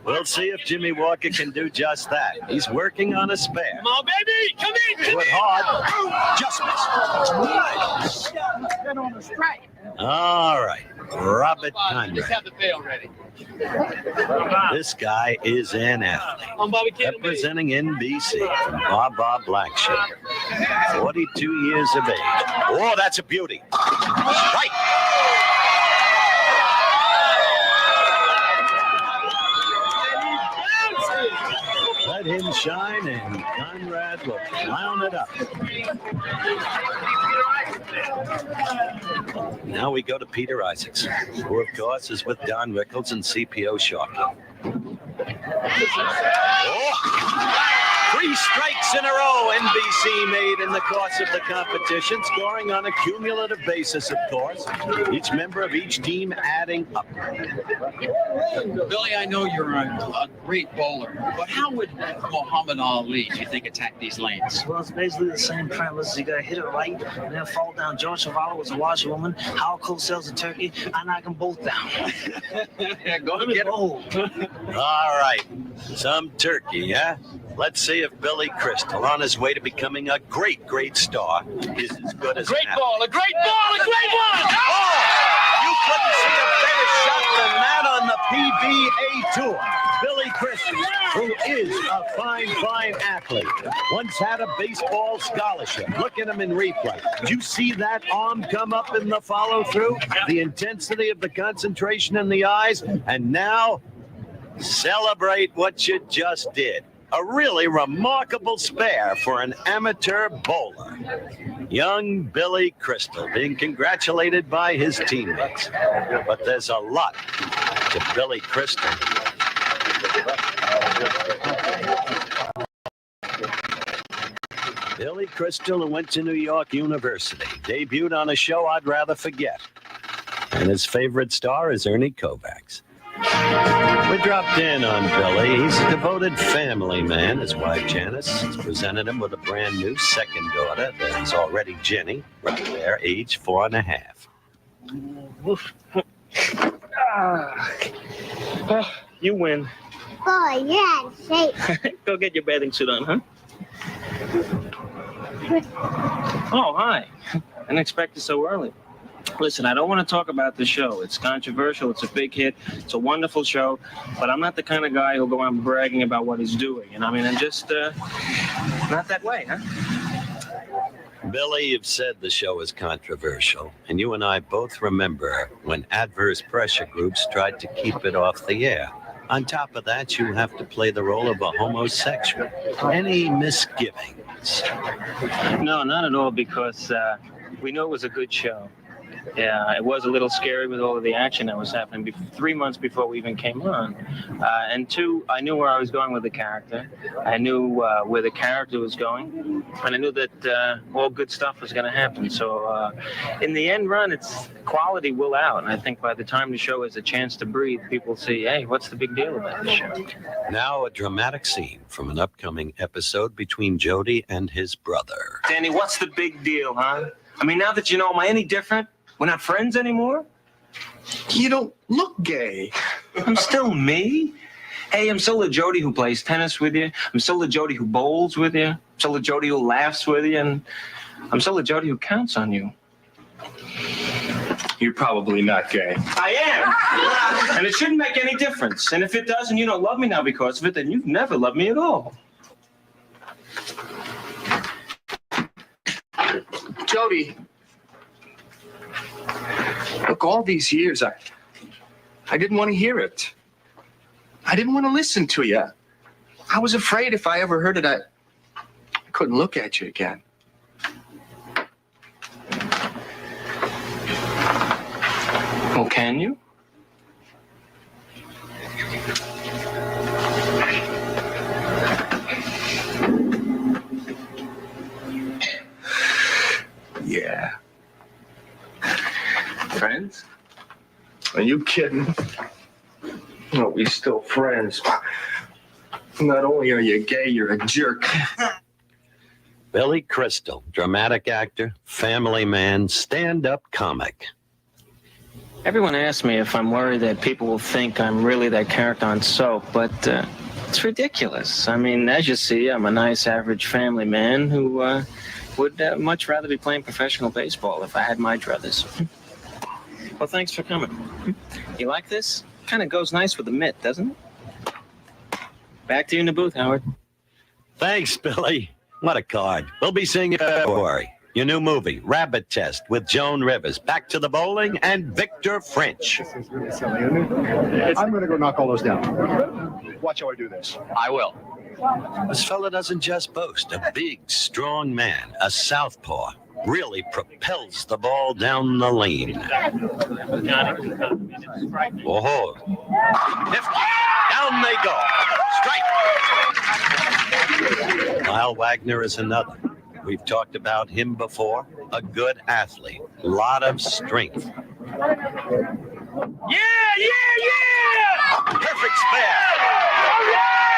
We'll see if Jimmy Walker can do just that. He's working on a spare. Come on, baby! Come in! Do it hard. Just Get on the strike. all right. Robert Conrad. Just have the bail ready. This guy is an athlete. Representing NBC from Bobble Black Sheep. 42 years of age. Oh, that's a beauty. Right. Let him shine, and Conrad will clown it up. Now we go to Peter Isaacs, who, of course, is with Don Rickles and CPO Sharkey. Oh! 3 strikes in a row NBC made in the course of the competition, scoring on a cumulative basis, of course. Each member of each team adding up. Billy, I know you're a great bowler, but how would Muhammad Ali, do you think, attack these lanes? Well, it's basically the same premise. You gotta hit it right and then fall down. George Chuvalo was a washerwoman. Howard Cosell's a turkey. I knock them both down. Go and get All right. Some turkey, huh? Let's see if Billy Crystal, on his way to becoming a great, great star, is as good as a great ball, a great ball, a great one! Oh! You couldn't see a better shot than that on the PBA Tour. Billy Crystal, who is a fine athlete, once had a baseball scholarship. Look at him in replay. Did you see that arm come up in the follow-through? The intensity of the concentration in the eyes, and now celebrate what you just did. A really remarkable spare for an amateur bowler. Young Billy Crystal being congratulated by his teammates. But there's a lot to Billy Crystal. Billy Crystal, who went to New York University, debuted on a show I'd rather forget. And his favorite star is Ernie Kovacs. We dropped in on Billy. He's a devoted family man. His wife, Janice, has presented him with a brand new second daughter that's already Jenny, right there, age 4.5. You win. Boy, you're out of shape. Go get your bathing suit on, huh? Oh, hi. I didn't expect it so early. Listen, I don't want to talk about the show. It's controversial. It's a big hit. It's a wonderful show. But I'm not the kind of guy who'll go around bragging about what he's doing. And I mean, I'm just not that way, huh? Billy, you've said the show is controversial. And you and I both remember when adverse pressure groups tried to keep it off the air. On top of that, you have to play the role of a homosexual. Any misgivings? No, not at all, because we knew it was a good show. Yeah, it was a little scary with all of the action that was happening 3 months before we even came on. And 2, I knew where I was going with the character. I knew where the character was going. And I knew that all good stuff was going to happen. So in the end run, it's quality will out. And I think by the time the show has a chance to breathe, people see, hey, what's the big deal about the show? Now a dramatic scene from an upcoming episode between Jody and his brother. Danny, what's the big deal, huh? I mean, now that you know, am I any different? We're not friends anymore? You don't look gay. I'm still me. Hey, I'm still the Jody who plays tennis with you. I'm still the Jody who bowls with you. I'm still the Jody who laughs with you. And I'm still the Jody who counts on you. You're probably not gay. I am. And it shouldn't make any difference. And if it does and you don't love me now because of it, then you've never loved me at all. Jody, look, all these years, I didn't want to hear it. I didn't want to listen to you. I was afraid if I ever heard it, I couldn't look at you again. Well, can you? Yeah. Friends? Are you kidding? No, we still friends. Not only are you gay, you're a jerk. Billy Crystal, dramatic actor, family man, stand-up comic. Everyone asks me if I'm worried that people will think I'm really that character on Soap, but it's ridiculous. I mean, as you see, I'm a nice, average family man who would much rather be playing professional baseball if I had my druthers. Well, thanks for coming. You like this? Kind of goes nice with the mitt, doesn't it? Back to you in the booth, Howard. Thanks, Billy. What a card. We'll be seeing you in February. Your new movie, Rabbit Test, with Joan Rivers, Back to the Bowling, and Victor French. I'm going to go knock all those down. Watch how I do this. I will. This fella doesn't just boast. A big, strong man, a southpaw, really propels the ball down the lane. Oh, nifty. Down they go. Strike. Lyle Wagner is another. We've talked about him before. A good athlete. Lot of strength. Yeah! Perfect spare.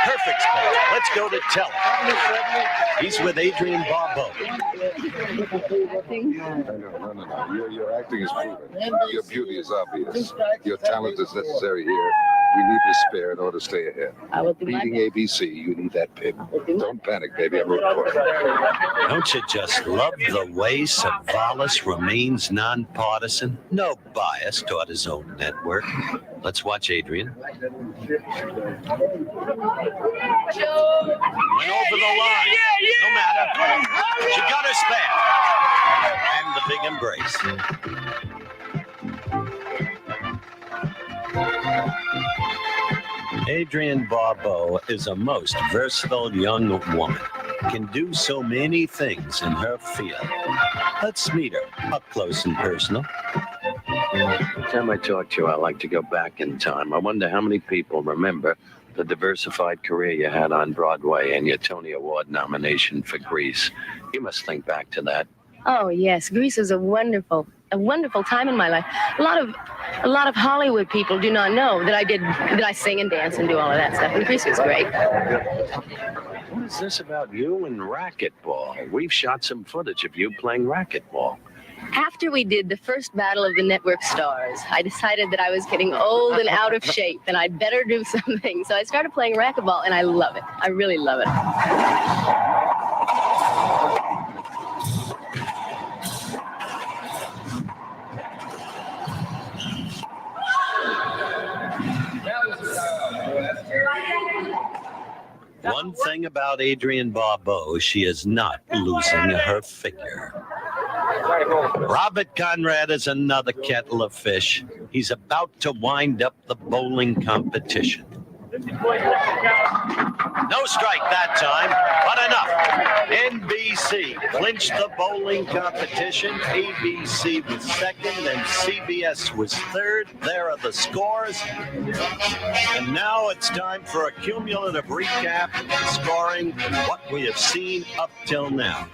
Perfect spare. Let's go to Teller. He's with Adrian Bobble. No. Your acting is proven. Your beauty is obvious. Your talent is necessary here. We need the spare in order to stay ahead. Beating ABC, you need that pin. Don't panic, baby. I'm rooting for you. Don't you just love the way Savalas remains nonpartisan? No bias toward his own network. Let's watch Adrian. Went over the line. No matter. She got her spare. And the big embrace. Adrian Barbeau is a most versatile young woman. Can do so many things in her field. Let's meet her up close and personal. Every time I talk to you, I like to go back in time. I wonder how many people remember the diversified career you had on Broadway and your Tony Award nomination for Grease. You must think back to that. Oh, yes. Grease was a wonderful time in my life. A lot of Hollywood people do not know that I sing and dance and do all of that stuff. And Grease was great. What is this about you and racquetball? We've shot some footage of you playing racquetball. After we did the first battle of the network stars, I decided that I was getting old and out of shape and I'd better do something. So I started playing racquetball and I love it. I really love it. One thing about Adrian Barbeau, she is not losing her figure. Robert Conrad is another kettle of fish. He's about to wind up the bowling competition. No strike that time, but enough. NBC clinched the bowling competition. ABC was second and CBS was third. There are the scores. And now it's time for a cumulative recap, scoring what we have seen up till now.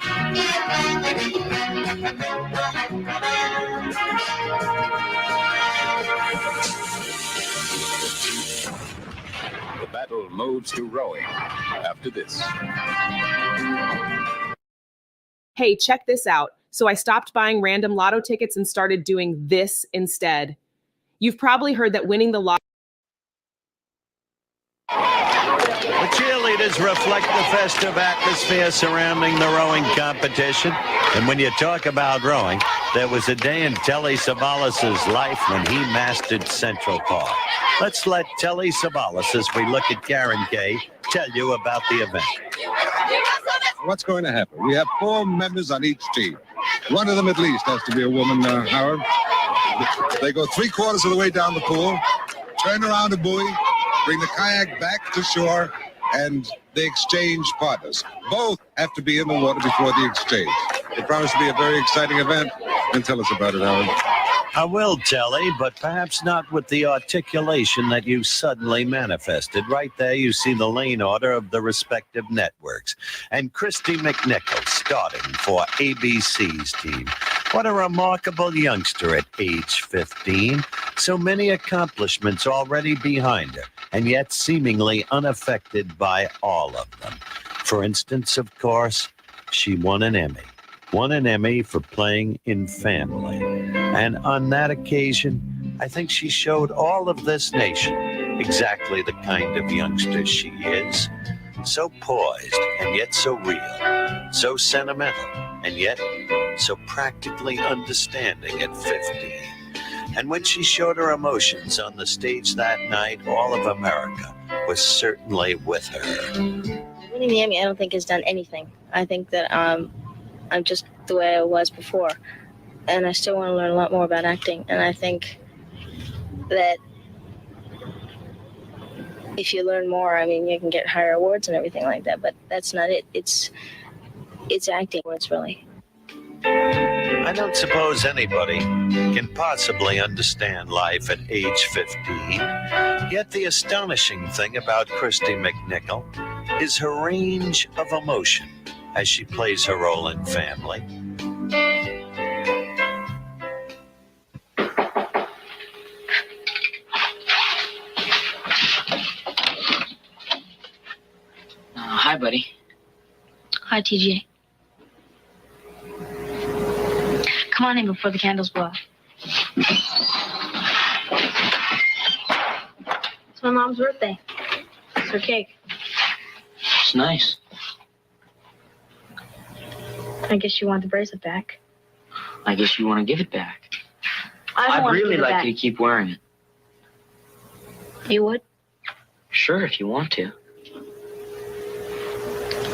The battle moves to rowing after this. Hey, check this out. So I stopped buying random lotto tickets and started doing this instead. You've probably heard that winning the lotto. The cheerleaders reflect the festive atmosphere surrounding the rowing competition. And when you talk about rowing, there was a day in Telly Savalas' life when he mastered Central Park. Let's let Telly Savalas, as we look at Karen Kay, tell you about the event. What's going to happen? We have 4 members on each team. One of them at least has to be a woman, Howard. They go 3/4 of the way down the pool, turn around a buoy, bring the kayak back to shore, and they exchange partners. Both have to be in the water before the exchange. It promised to be a very exciting event. And tell us about it, Howard. I will, Telly, but perhaps not with the articulation that you suddenly manifested. Right there, you see the lane order of the respective networks. And Christy McNichol starting for ABC's team. What a remarkable youngster at age 15. So many accomplishments already behind her, and yet seemingly unaffected by all of them. For instance, of course, she won an Emmy. Won an Emmy for playing in Family. And on that occasion, I think she showed all of this nation exactly the kind of youngster she is. So poised and yet so real. So sentimental and yet so practically understanding at 15. And when she showed her emotions on the stage that night, all of America was certainly with her. Winning the Emmy, I don't think has done anything. I think that I'm just the way I was before. And I still want to learn a lot more about acting. And I think that if you learn more, I mean, you can get higher awards and everything like that. But that's not it. It's acting awards, really. I don't suppose anybody can possibly understand life at age 15. Yet the astonishing thing about Christy McNichol is her range of emotion as she plays her role in Family. Hi, buddy. Hi, TJ. Come on in before the candles blow out. It's my mom's birthday. It's her cake. It's nice. I guess you want the bracelet back. I guess you want to give it back. I I'd really like you to keep wearing it. You would? Sure, if you want to.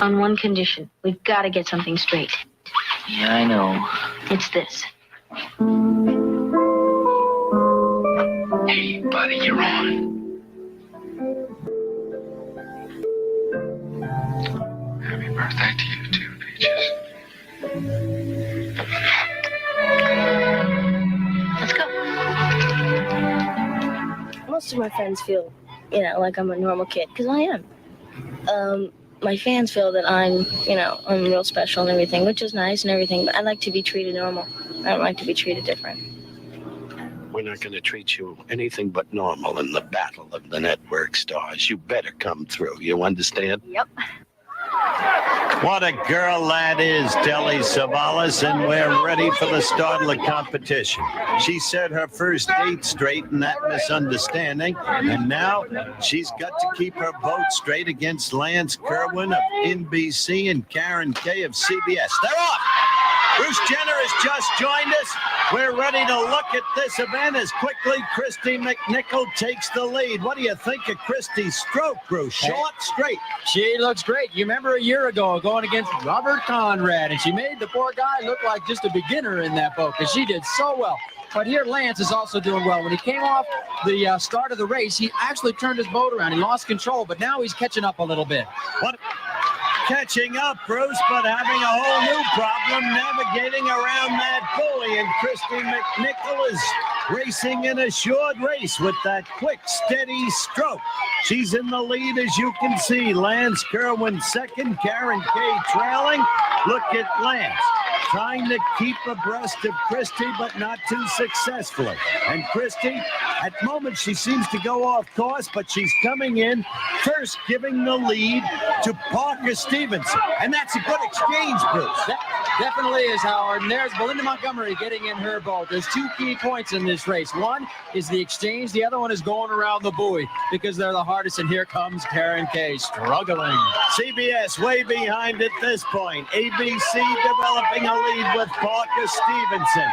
On one condition. We've got to get something straight. Yeah, I know. It's this. Hey, buddy, you're on. Happy birthday to you too, Peaches. Let's go. Most of my friends feel, like I'm a normal kid, because I am. My fans feel that I'm real special and everything, which is nice and everything, but I like to be treated normal. I don't like to be treated different. We're not going to treat you anything but normal in the battle of the network stars. You better come through. You understand? Yep. What a girl that is, Telly Savalas, and we're ready for the start of the competition. She set her first date straight in that misunderstanding, and now she's got to keep her boat straight against Lance Kerwin of NBC and Karen Kay of CBS. They're off! Bruce Jenner has just joined us. We're ready to look at this event as quickly Christy McNichol takes the lead. What do you think of Christy's stroke, Bruce? Short, straight. She looks great. You remember a year ago going against Robert Conrad, and she made the poor guy look like just a beginner in that boat because she did so well. But here Lance is also doing well. When he came off the start of the race, he actually turned his boat around. He lost control, but now he's catching up a little bit. What? Catching up, Bruce, but having a whole new problem navigating around that buoy. And Christy McNichol is racing in a short race with that quick, steady stroke. She's in the lead, as you can see. Lance Kerwin second, Karen Kay trailing. Look at Lance trying to keep abreast of Christy, but not too successfully. And Christy, at moments, she seems to go off course, but she's coming in first, giving the lead to Parker Stevenson. And that's a good exchange, Bruce. That definitely is, Howard. And there's Belinda Montgomery getting in her boat. There's two key points in this race. One is the exchange. The other one is going around the buoy because they're the hardest. And here comes Karen Kay struggling. CBS way behind at this point. ABC developing a lead with Parker Stevenson.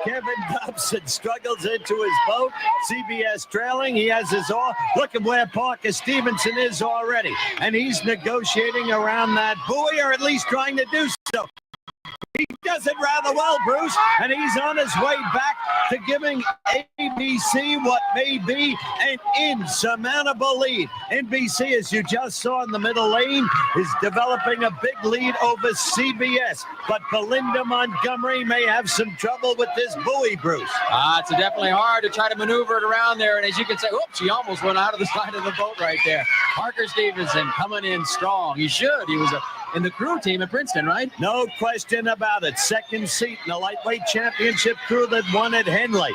Kevin Dobson struggles into his boat. CBS trailing. He has his oar. Look at where Parker Stevenson is already. And he's negotiating around that buoy, or at least trying to do so. He does it rather well, Bruce, and he's on his way back to giving ABC what may be an insurmountable lead. NBC, as you just saw in the middle lane, is developing a big lead over CBS, but Belinda Montgomery may have some trouble with this buoy, Bruce. It's definitely hard to try to maneuver it around there, and as you can say, oops, he almost went out of the side of the boat right there. Parker Stevenson coming in strong. He should. He was in the crew team at Princeton, right? No question about it. Second seat in the lightweight championship crew that won at Henley.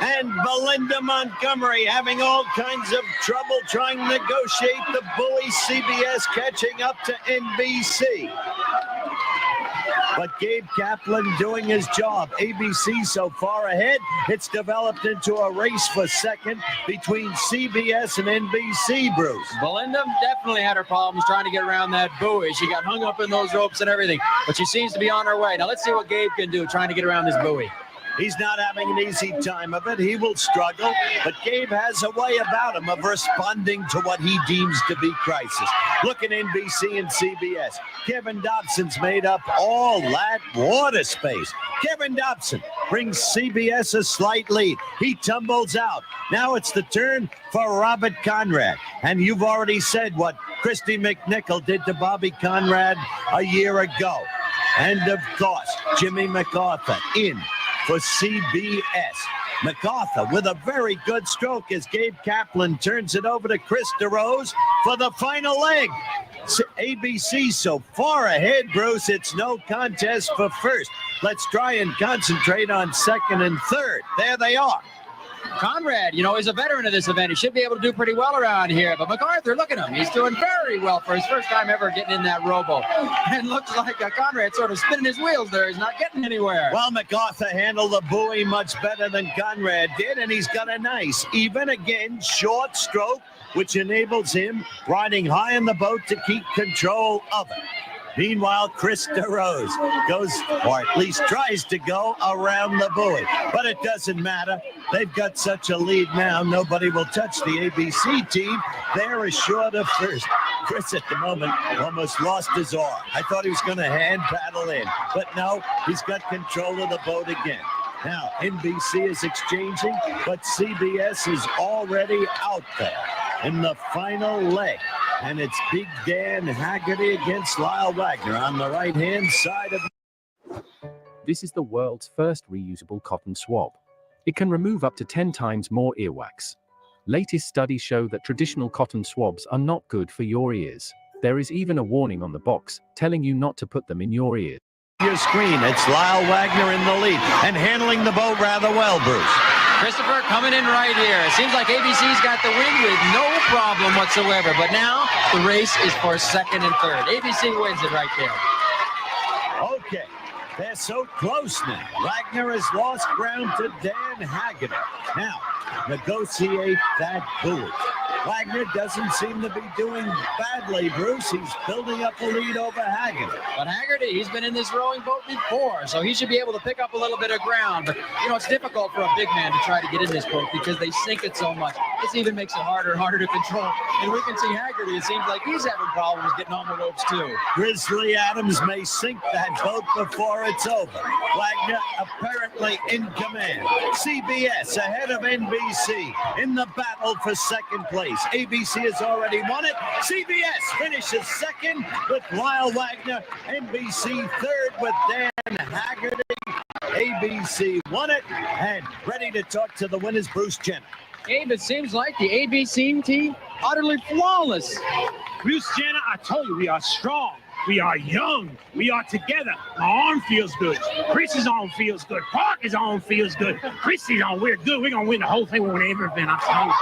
And Belinda Montgomery having all kinds of trouble trying to negotiate the buoy. CBS catching up to NBC. But Gabe Kaplan doing his job. ABC so far ahead, it's developed into a race for second between CBS and NBC, Bruce. Belinda definitely had her problems trying to get around that buoy. She got hung up in those ropes and everything, but she seems to be on her way. Now let's see what Gabe can do trying to get around this buoy. He's not having an easy time of it. He will struggle, but Gabe has a way about him of responding to what he deems to be crisis. Look at NBC and CBS. Kevin Dobson's made up all that water space. Kevin Dobson brings CBS a slight lead. He tumbles out. Now it's the turn for Robert Conrad. And you've already said what Christy McNichol did to Bobby Conrad a year ago. And of course, Jimmy MacArthur in for CBS. MacArthur with a very good stroke as Gabe Kaplan turns it over to Chris DeRose for the final leg. ABC so far ahead, Bruce, it's no contest for first. Let's try and concentrate on second and third. There they are. Conrad, is a veteran of this event. He should be able to do pretty well around here. But MacArthur, look at him. He's doing very well for his first time ever getting in that rowboat. And looks like Conrad sort of spinning his wheels there. He's not getting anywhere. Well, MacArthur handled the buoy much better than Conrad did, and he's got a nice, even again, short stroke, which enables him riding high in the boat to keep control of it. Meanwhile, Chris DeRose goes, or at least tries to go, around the buoy. But it doesn't matter. They've got such a lead now, nobody will touch the ABC team. They're assured of first. Chris, at the moment, almost lost his oar. I thought he was going to hand paddle in. But no, he's got control of the boat again. Now, NBC is exchanging, but CBS is already out there in the final leg. And it's Big Dan Haggerty against Lyle Wagner on the right-hand side of... This is the world's first reusable cotton swab. It can remove up to 10 times more earwax. Latest studies show that traditional cotton swabs are not good for your ears. There is even a warning on the box telling you not to put them in your ears. Your screen, it's Lyle Wagner in the lead and handling the boat rather well, Bruce. Christopher coming in right here. It seems like ABC's got the win with no problem whatsoever. But now the race is for second and third. ABC wins it right there. Okay, they're so close now. Wagner has lost ground to Dan Haggerty. Now, negotiate that buoy. Wagner doesn't seem to be doing badly, Bruce. He's building up a lead over Haggerty. But Haggerty, he's been in this rowing boat before, so he should be able to pick up a little bit of ground. But, it's difficult for a big man to try to get in this boat because they sink it so much. This even makes it harder and harder to control. And we can see Haggerty, it seems like he's having problems getting on the ropes, too. Grizzly Adams may sink that boat before it's over. Wagner apparently in command. CBS ahead of NBC in the battle for second place. ABC has already won it. CBS finishes second with Lyle Wagner. NBC third with Dan Haggerty. ABC won it and ready to talk to the winners, Bruce Jenner. Abe, it seems like the ABC team utterly flawless. Bruce Jenner, I told you we are strong. We are young. We are together. My arm feels good. Chris's arm feels good. Parker's arm feels good. Chrissy's arm, we're good. We're going to win the whole thing. We'll win everything. I'm telling you.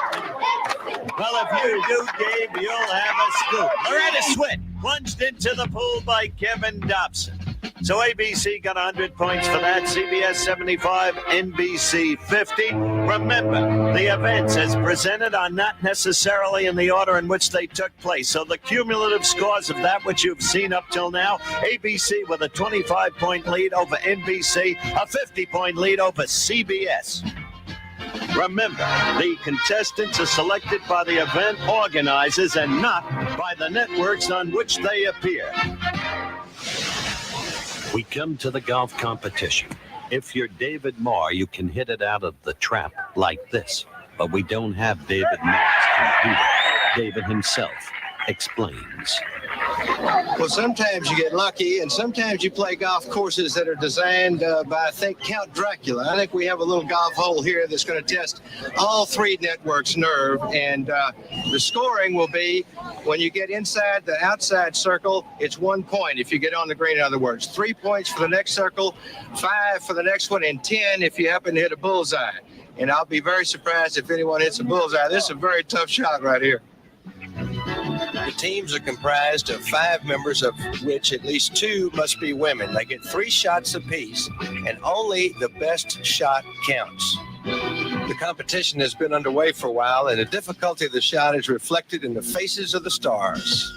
Well, if you do, Gabe, you'll have a scoop. Loretta Swit plunged into the pool by Kevin Dobson. So ABC got 100 points for that. CBS 75, NBC 50. Remember, the events as presented are not necessarily in the order in which they took place. So the cumulative scores of that which you've seen up till now, ABC with a 25-point lead over NBC, a 50-point lead over CBS. Remember, the contestants are selected by the event organizers and not by the networks on which they appear. We come to the golf competition. If you're David Moore, you can hit it out of the trap like this. But we don't have David Moore's computer. David himself explains. Well, sometimes you get lucky, and sometimes you play golf courses that are designed by, I think, Count Dracula. I think we have a little golf hole here that's going to test all three networks' nerve, and the scoring will be when you get inside the outside circle, it's 1 point if you get on the green, in other words. 3 points for the next circle, 5 for the next one, and 10 if you happen to hit a bullseye. And I'll be very surprised if anyone hits a bullseye. This is a very tough shot right here. The teams are comprised of 5 members, of which at least 2 must be women. They get 3 shots apiece, and only the best shot counts. The competition has been underway for a while, and the difficulty of the shot is reflected in the faces of the stars.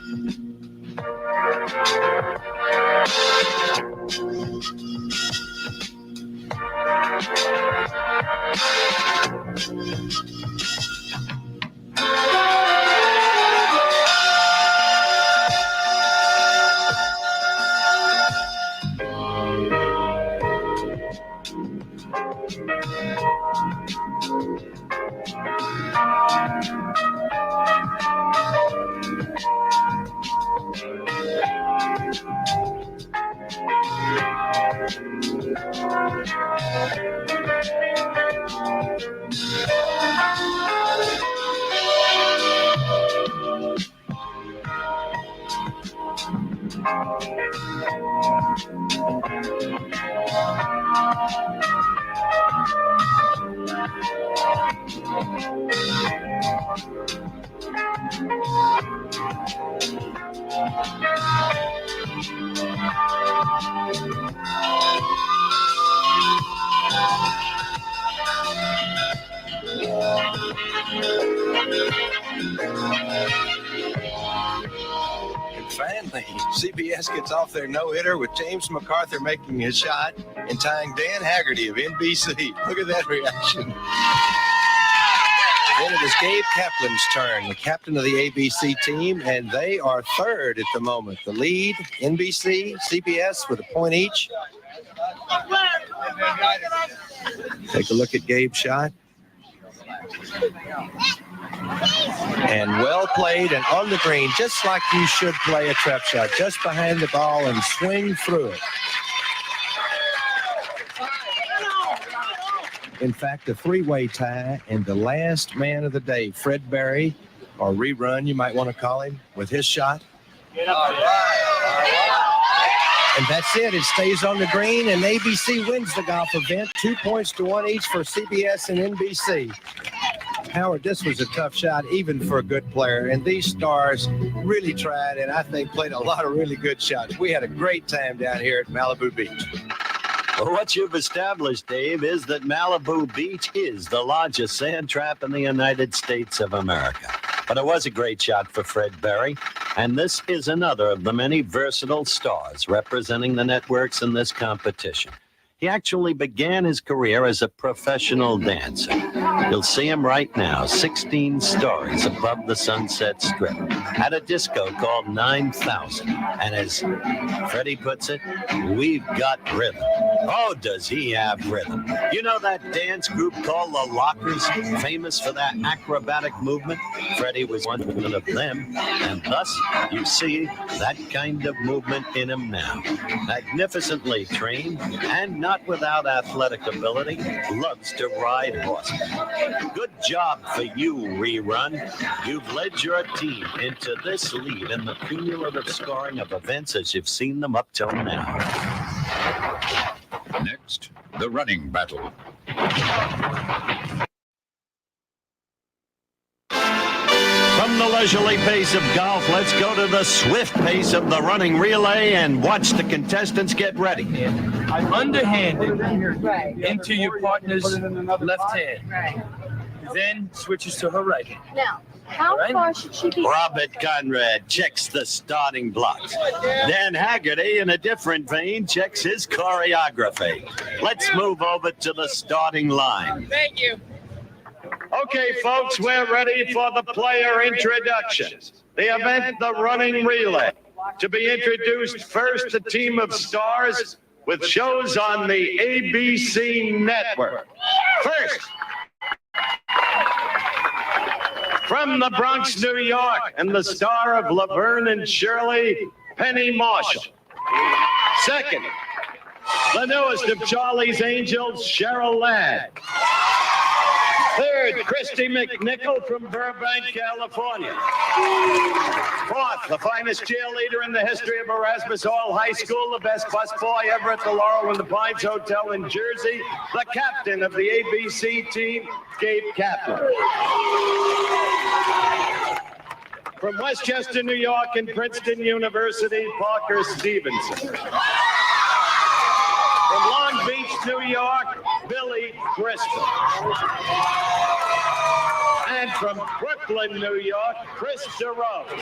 And finally, CBS gets off their no-hitter with James MacArthur making his shot and tying Dan Haggerty of NBC. Look at that reaction. Then it is Gabe Kaplan's turn, the captain of the ABC team, and they are third at the moment. The lead, NBC, CBS with a point each. Take a look at Gabe's shot. And well played and on the green, just like you should play a trap shot, just behind the ball and swing through it. In fact, a 3-way tie, and the last man of the day, Fred Berry, or Rerun, you might want to call him, with his shot. And that's it. It stays on the green, and ABC wins the golf event. 2 points to 1 each for CBS and NBC. Howard, this was a tough shot, even for a good player. And these stars really tried, and I think played a lot of really good shots. We had a great time down here at Malibu Beach. Well, what you've established, Dave, is that Malibu Beach is the largest sand trap in the United States of America. But it was a great shot for Fred Berry, and this is another of the many versatile stars representing the networks in this competition. He actually began his career as a professional dancer. You'll see him right now, 16 stories above the Sunset Strip, at a disco called 9000. And as Freddie puts it, we've got rhythm. Oh, does he have rhythm? You know that dance group called the Lockers, famous for that acrobatic movement? Freddie was one of them, and thus you see that kind of movement in him now. Magnificently trained and not without athletic ability, loves to ride horses. Good job for you, Rerun. You've led your team into this lead in the cumulative scoring of events as you've seen them up till now. Next, the running battle. From the leisurely pace of golf, let's go to the swift pace of the running relay and watch the contestants get ready. Underhanded into your partner's left hand. Then switches to her right hand. Now, how far should she be? Robert Conrad checks the starting blocks. Dan Haggerty, in a different vein, checks his choreography. Let's move over to the starting line. Thank you. Okay, folks, we're ready for the player introductions. The event, the running relay. To be introduced first, a team of stars with shows on the ABC network. First, from the Bronx, New York, and the star of Laverne and Shirley, Penny Marshall. Second, the newest of Charlie's Angels, Cheryl Ladd. Third, Christy McNichol from Burbank, California. Fourth, the finest cheerleader in the history of Erasmus Hall High School, the best busboy ever at the Laurel in the Pines Hotel in Jersey, the captain of the ABC team, Gabe Kaplan. From Westchester, New York, and Princeton University, Parker Stevenson. From Long Beach, New York, Billy Crystal. And from Brooklyn, New York, Chris DeRose.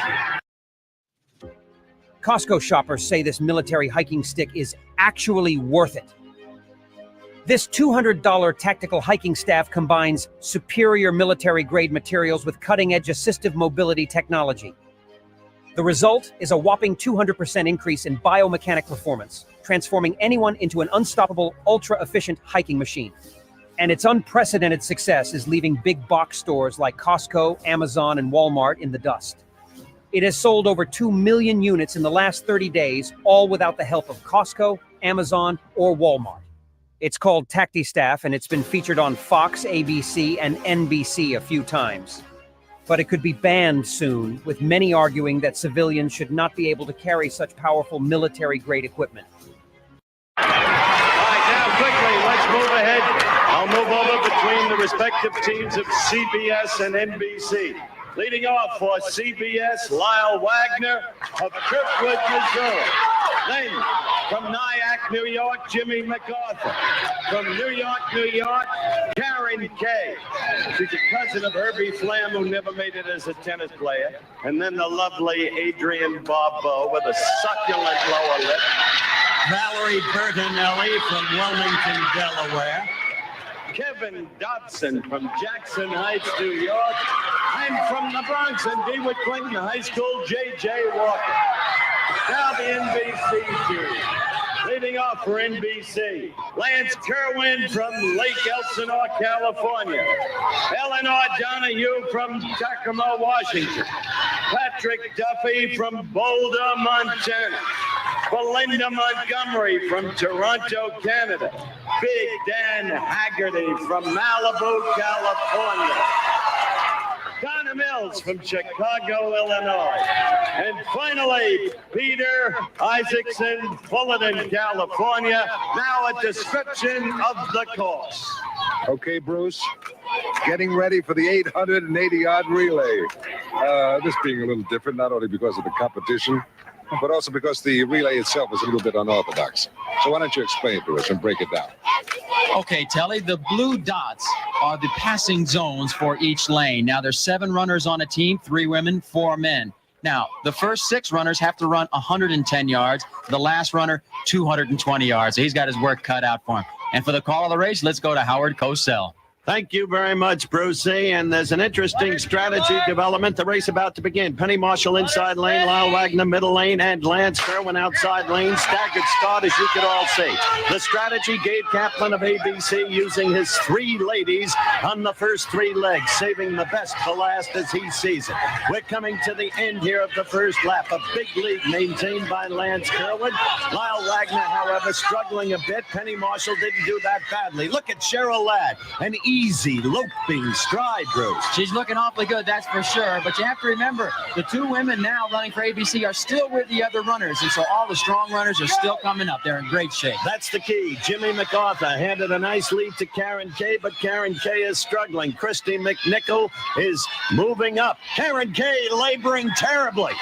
Costco shoppers say this military hiking stick is actually worth it. This $200 tactical hiking staff combines superior military-grade materials with cutting-edge assistive mobility technology. The result is a whopping 200% increase in biomechanic performance, transforming anyone into an unstoppable, ultra-efficient hiking machine. And its unprecedented success is leaving big box stores like Costco, Amazon, and Walmart in the dust. It has sold over 2 million units in the last 30 days, all without the help of Costco, Amazon, or Walmart. It's called TactiStaff, and it's been featured on Fox, ABC, and NBC a few times. But it could be banned soon, with many arguing that civilians should not be able to carry such powerful military-grade equipment. All right, now quickly, let's move ahead. I'll move over between the respective teams of CBS and NBC. Leading off for CBS, Lyle Wagner of Kirkwood, Missouri. Then, from Nyack, New York, Jimmy MacArthur. From New York, Karen Kay. She's a cousin of Herbie Flam, who never made it as a tennis player. And then the lovely Adrienne Barbeau with a succulent lower lip. Valerie Bertinelli from Wilmington, Delaware. Kevin Dobson from Jackson Heights, New York. And from the Bronx and Dewitt Clinton High School, J.J. Walker. Now the NBC team. Leading off for NBC, Lance Kerwin from Lake Elsinore, California. Eleanor Donahue from Tacoma, Washington. Patrick Duffy from Boulder, Montana. Belinda Montgomery from Toronto, Canada. Big Dan Haggerty from Malibu, California. Donna Mills from Chicago, Illinois. And finally, Peter Isaacson, Fullerton, California. Now a description of the course. Okay, Bruce, getting ready for the 880-yard relay. This being a little different, not only because of the competition, but also because the relay itself is a little bit unorthodox. So why don't you explain it to us and break it down? Okay, Telly, the blue dots are the passing zones for each lane. Now, there's 7 runners on a team, 3 women, 4 men. Now, the first 6 runners have to run 110 yards. The last runner, 220 yards. So he's got his work cut out for him. And for the call of the race, let's go to Howard Cosell. Thank you very much, Brucey. And there's an interesting strategy development. The race about to begin. Penny Marshall inside lane, Lyle Wagner middle lane, and Lance Kerwin outside lane. Staggered start, as you could all see. The strategy, Gabe Kaplan of ABC using his 3 ladies on the first 3 legs, saving the best for last as he sees it. We're coming to the end here of the first lap. A big lead maintained by Lance Kerwin. Lyle Wagner, however, struggling a bit. Penny Marshall didn't do that badly. Look at Cheryl Ladd, an easy loping stride, Bruce. She's looking awfully good, that's for sure. But you have to remember, the 2 women now running for ABC are still with the other runners. And so all the strong runners are still coming up. They're in great shape. That's the key. Jimmy MacArthur handed a nice lead to Karen Kay, but Karen Kay is struggling. Christy McNichol is moving up. Karen Kay laboring terribly.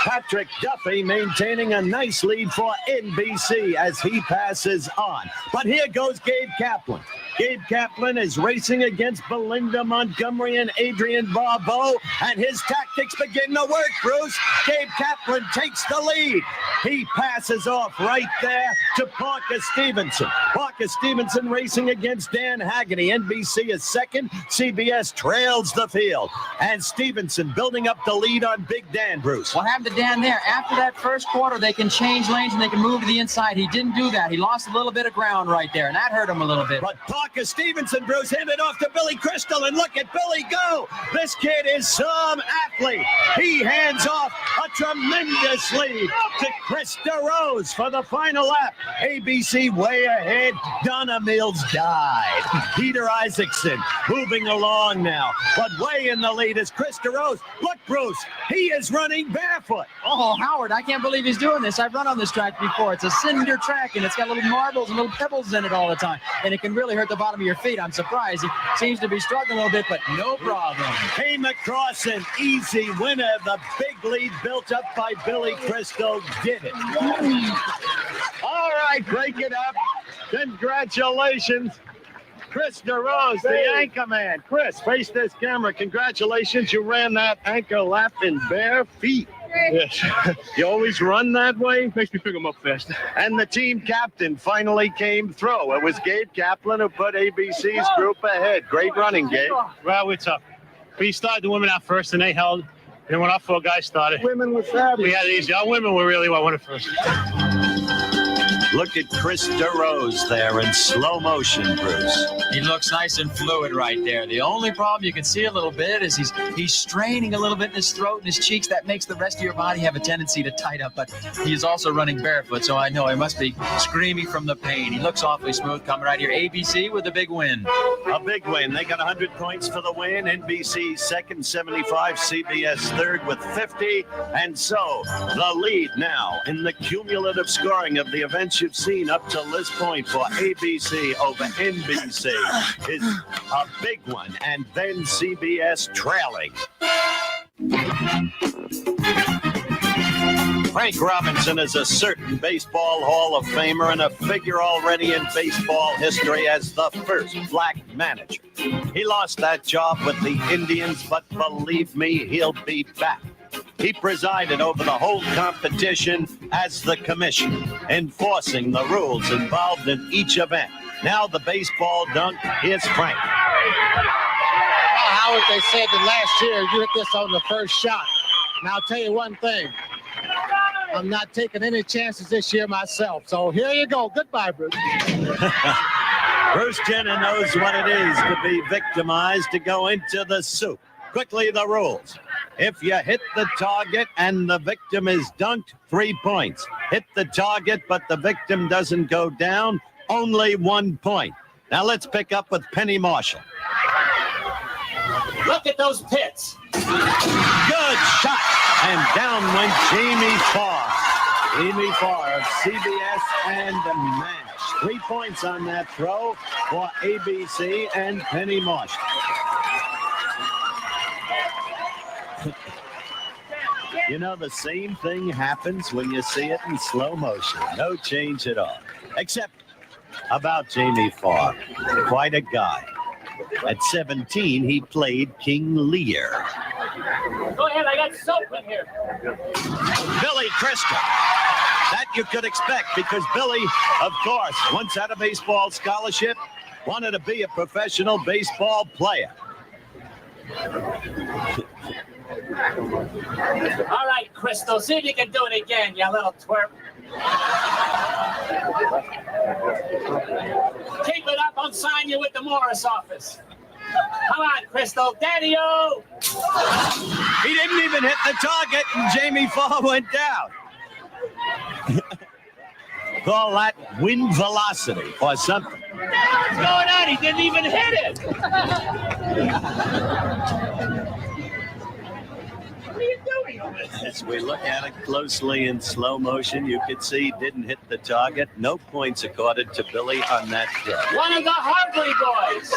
Patrick Duffy maintaining a nice lead for NBC as he passes on. But here goes Gabe Kaplan. Gabe Kaplan is racing against Belinda Montgomery and Adrian Barbeau, and his tactics begin to work, Bruce. Gabe Kaplan takes the lead. He passes off right there to Parker Stevenson. Parker Stevenson racing against Dan Haggerty. NBC is second. CBS trails the field. And Stevenson building up the lead on Big Dan, Bruce. What happened to Dan there? After that first quarter, they can change lanes and they can move to the inside. He didn't do that. He lost a little bit of ground right there, and that hurt him a little bit. But Parker Stevenson, Bruce, handed off to Billy Crystal, and look at Billy go. This kid is some athlete. He hands off a tremendous lead to Chris DeRose for the final lap. ABC way ahead. Donna Mills died. Peter Isaacson moving along now, but way in the lead is Chris DeRose. Look, Bruce, he is running barefoot. Oh, Howard, I can't believe he's doing this. I've run on this track before. It's a cinder track, and it's got little marbles and little pebbles in it all the time, and it can really hurt the bottom of your feet. I'm surprised. He seems to be struggling a little bit, but no problem. Came across an easy winner. The big lead built up by Billy Crystal did it. All right, break it up. Congratulations, Chris DeRose, the anchor man. Chris, face this camera. Congratulations, you ran that anchor lap in bare feet. Yes. You always run that way? Makes me pick them up faster. And the team captain finally came through. It was Gabe Kaplan who put ABC's group ahead. Great running, Gabe. Well, we're tough. We started the women out first, and they held. And when our four guys started, Women were fabulous. we had it easy. Our women were really what wanted first. Look at Chris DeRose there in slow motion, Bruce. He looks nice and fluid right there. The only problem you can see a little bit is he's straining a little bit in his throat and his cheeks. That makes the rest of your body have a tendency to tight up, but he's also running barefoot, so I know he must be screaming from the pain. He looks awfully smooth coming right here. ABC with a big win. A big win. They got 100 points for the win. NBC second, 75. CBS third with 50. And so the lead now in the cumulative scoring of the events you've seen up to this point for ABC over NBC is a big one. And then CBS trailing. Frank Robinson is a certain baseball Hall of Famer and a figure already in baseball history as the first black manager. He lost that job with the Indians, but believe me, he'll be back. He presided over the whole competition as the commissioner, enforcing the rules involved in each event. Now the baseball dunk, here's Frank. Howard, they said that last year you hit this on the first shot. And I'll tell you one thing. I'm not taking any chances this year myself. So here you go. Goodbye, Bruce. Bruce Jenner knows what it is to be victimized, to go into the soup. Quickly, the rules. If you hit the target and the victim is dunked, 3 points. Hit the target, but the victim doesn't go down, only 1 point. Now let's pick up with Penny Marshall. Look at those pits. Good shot. And down went Jamie Farr. Jamie Farr of CBS and the match. 3 points on that throw for ABC and Penny Marshall. You know, the same thing happens when you see it in slow motion. No change at all. Except about Jamie Farr. Quite a guy. At 17, he played King Lear. Go ahead, I got soap in here. Billy Crystal. That you could expect because Billy, of course, once had a baseball scholarship, wanted to be a professional baseball player. All right, Crystal, see if you can do it again, you little twerp. Keep it up, I'll sign you with the Morris office. Come on, Crystal, Daddy-o! He didn't even hit the target, and Jamie Farr went down. Call that wind velocity or something. What's going on? He didn't even hit it! What are you doing? As we look at it closely in slow motion, you can see didn't hit the target. No points accorded to Billy on that throw. One of the Hartley boys.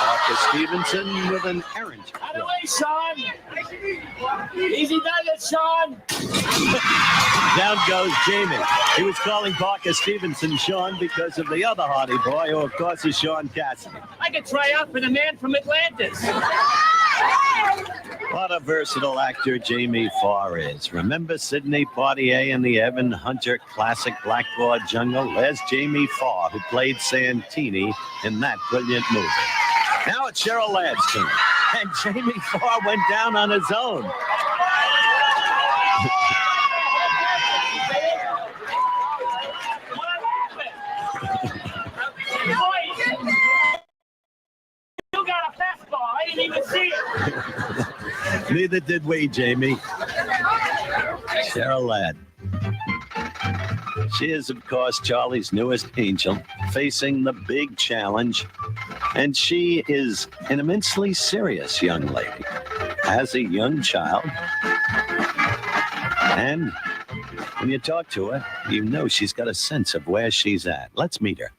Parker Stevenson with an errant. Out of the way, Sean. Easy nugget, Sean. Down goes Jamie. He was calling Parker Stevenson Sean because of the other Hardy boy, who of course is Sean Cassidy. I could try out for the man from Atlantis. What a versatile actor Jamie Farr is. Remember Sidney Poitier in the Evan Hunter classic Blackboard Jungle? There's Jamie Farr, who played Santini in that brilliant movie. Now it's Cheryl Ladd's turn, and Jamie Farr went down on his own. You got a fastball. I didn't even see it. Neither did we, Jamie. Cheryl Ladd. She is, of course, Charlie's newest angel, facing the big challenge. And she is an immensely serious young lady, has a young child. And when you talk to her, you know she's got a sense of where she's at. Let's meet her.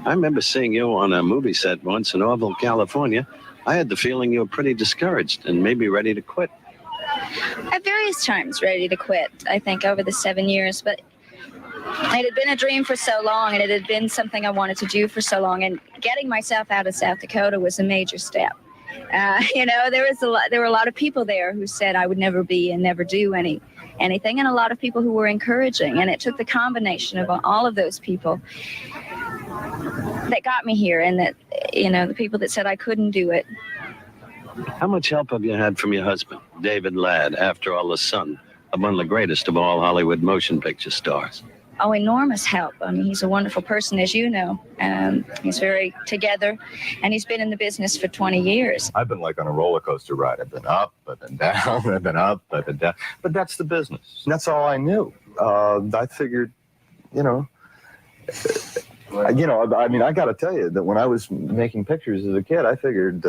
I remember seeing you on a movie set once in Orville, California. I had the feeling you were pretty discouraged and maybe ready to quit. At various times ready to quit, I think, over the 7 years. But it had been a dream for so long, and it had been something I wanted to do for so long. And getting myself out of South Dakota was a major step. You know, there were a lot of people there who said I would never be and never do anything, and a lot of people who were encouraging. And it took the combination of all of those people that got me here, and that, you know, the people that said I couldn't do it. How much help have you had from your husband, David Ladd, after all, the son of one of the greatest of all Hollywood motion picture stars? Oh, enormous help. I mean, he's a wonderful person, as you know. He's very together, and he's been in the business for 20 years. I've been like on a roller coaster ride. I've been up, I've been down, I've been up, I've been down. But that's the business. That's all I knew. I figured, I mean, I got to tell you that when I was making pictures as a kid, I figured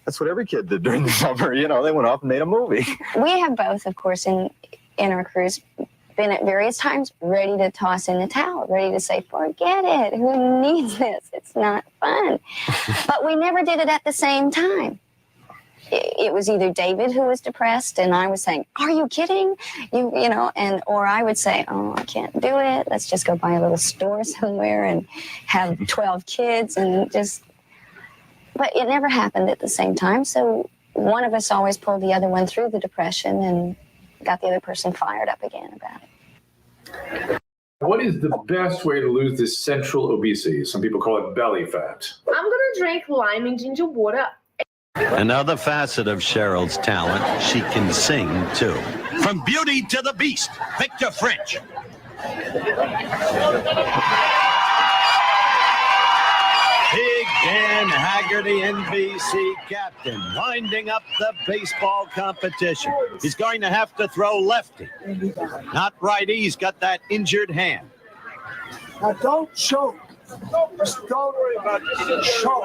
that's what every kid did during the summer. They went off and made a movie. We have both, of course, in our careers, been at various times ready to toss in the towel, ready to say, forget it. Who needs this? It's not fun. But we never did it at the same time. It was either David who was depressed, and I was saying, are you kidding? Or I would say, oh, I can't do it. Let's just go buy a little store somewhere and have 12 kids and just... But it never happened at the same time. So one of us always pulled the other one through the depression and got the other person fired up again about it. What is the best way to lose this central obesity? Some people call it belly fat. I'm going to drink lime and ginger water. Another facet of Cheryl's talent, she can sing, too. From Beauty to the Beast, Victor French. Big Dan Haggerty, NBC captain, winding up the baseball competition. He's going to have to throw lefty. Not righty, he's got that injured hand. Now don't choke. Just don't worry about choke.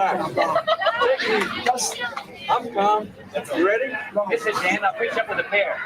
I'm calm. You ready? This is Dan. I'll pitch up with a pair.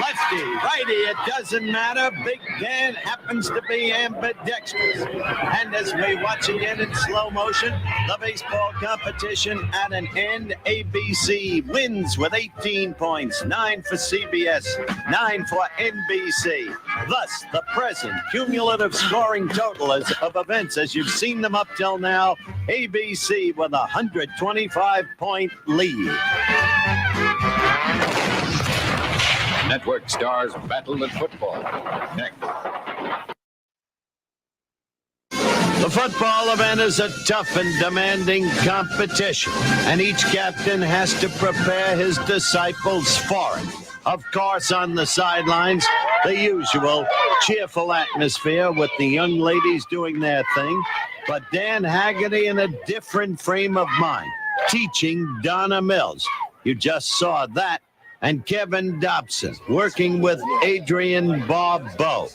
Lefty, righty, it doesn't matter. Big Dan happens to be ambidextrous. And as we watch again in slow motion, the baseball competition at an end. ABC wins with 18 points, 9 for CBS, 9 for NBC. Thus, the present cumulative scoring total of events as you've seen them up till now, ABC with a 125-point lead. Network stars battle at football. Next. The football event is a tough and demanding competition, and each captain has to prepare his disciples for it. Of course, on the sidelines, the usual cheerful atmosphere with the young ladies doing their thing, but Dan Haggerty in a different frame of mind, teaching Donna Mills. You just saw that. And Kevin Dobson working with Adrian Bobble.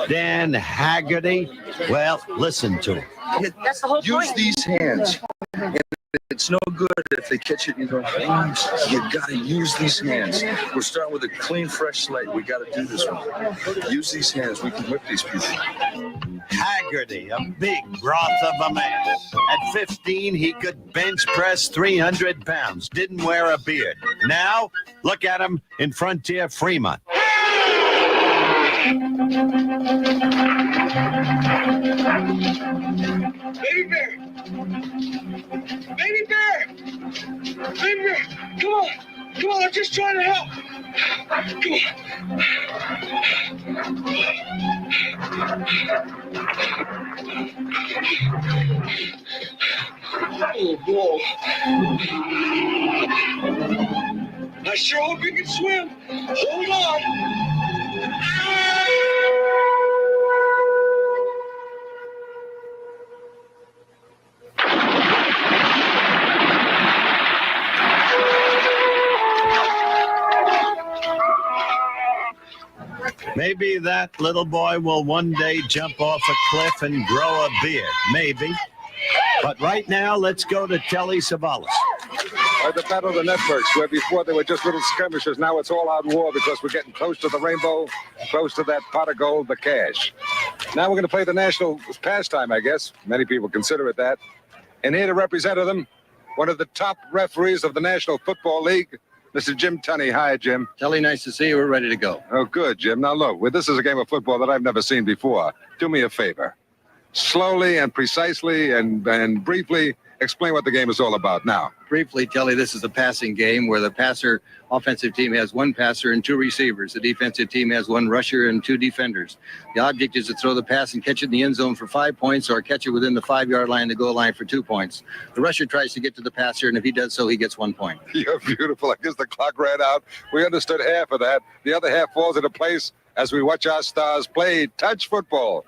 Dan Haggerty, well, listen to him. That's the whole point. Use these hands. It's no good if they catch it and you go, you got to use these hands. We're starting with a clean, fresh slate. We got to do this one. Use these hands. We can whip these people. Haggerty, a big broth of a man. At 15, he could bench press 300 pounds. Didn't wear a beard. Now, look at him in Frontier Fremont. Baby bear! Baby bear! Baby bear! Come on! Come on, I'm just trying to help! Come on! Oh, boy. I sure hope you can swim. Hold on. Maybe that little boy will one day jump off a cliff and grow a beard. Maybe. But right now, let's go to Telly Savalas. The battle of the networks, where before they were just little skirmishes, now it's all-out war because we're getting close to the rainbow, close to that pot of gold, the cash. Now we're going to play the national pastime, I guess. Many people consider it that. And here to represent them, one of the top referees of the National Football League, Mr. Jim Tunney. Hi, Jim. Telly, nice to see you. We're ready to go. Oh, good, Jim. Now, look, this is a game of football that I've never seen before. Do me a favor. Slowly and precisely and briefly explain what the game is all about now. Briefly, Telly, this is a passing game where the offensive team has one passer and two receivers. The defensive team has one rusher and two defenders. The object is to throw the pass and catch it in the end zone for 5 points or catch it within the 5-yard line, the goal line for 2 points. The rusher tries to get to the passer, and if he does so, he gets 1 point. You're beautiful. I guess the clock ran out. We understood half of that. The other half falls into place as we watch our stars play touch football.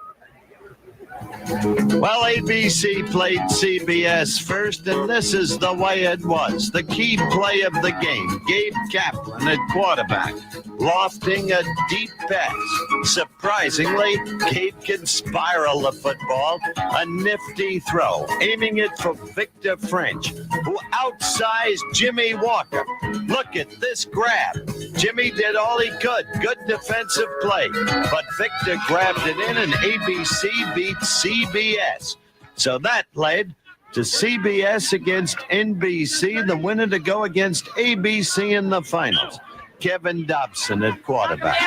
Well, ABC played CBS first, and this is the way it was. The key play of the game, Gabe Kaplan at quarterback, lofting a deep pass. Surprisingly, Gabe can spiral the football. A nifty throw, aiming it for Victor French, who outsized Jimmy Walker. Look at this grab. Jimmy did all he could. Good defensive play. But Victor grabbed it in, and ABC beat CBS. So that led to CBS against NBC, the winner to go against ABC in the finals. Kevin Dobson at quarterback.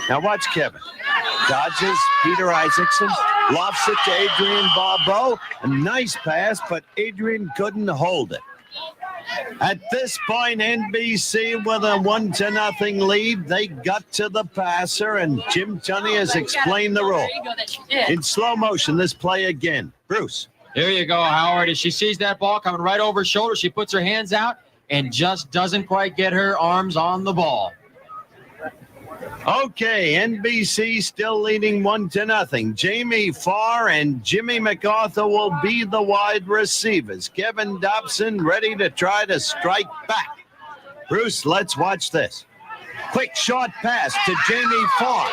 Now watch Kevin. Dodges Peter Isaacson, lofts it to Adrian Barbeau. A nice pass, but Adrian couldn't hold it. At this point, NBC with a 1-0 lead. They got to the passer, and Jim Tunney has explained the rule. In slow motion, this play again. Bruce. There you go, Howard. As she sees that ball coming right over her shoulder, she puts her hands out and just doesn't quite get her arms on the ball. Okay, NBC still leading 1-0. Jamie Farr and Jimmy MacArthur will be the wide receivers. Kevin Dobson ready to try to strike back. Bruce, let's watch this. Quick short pass to Jamie Farr.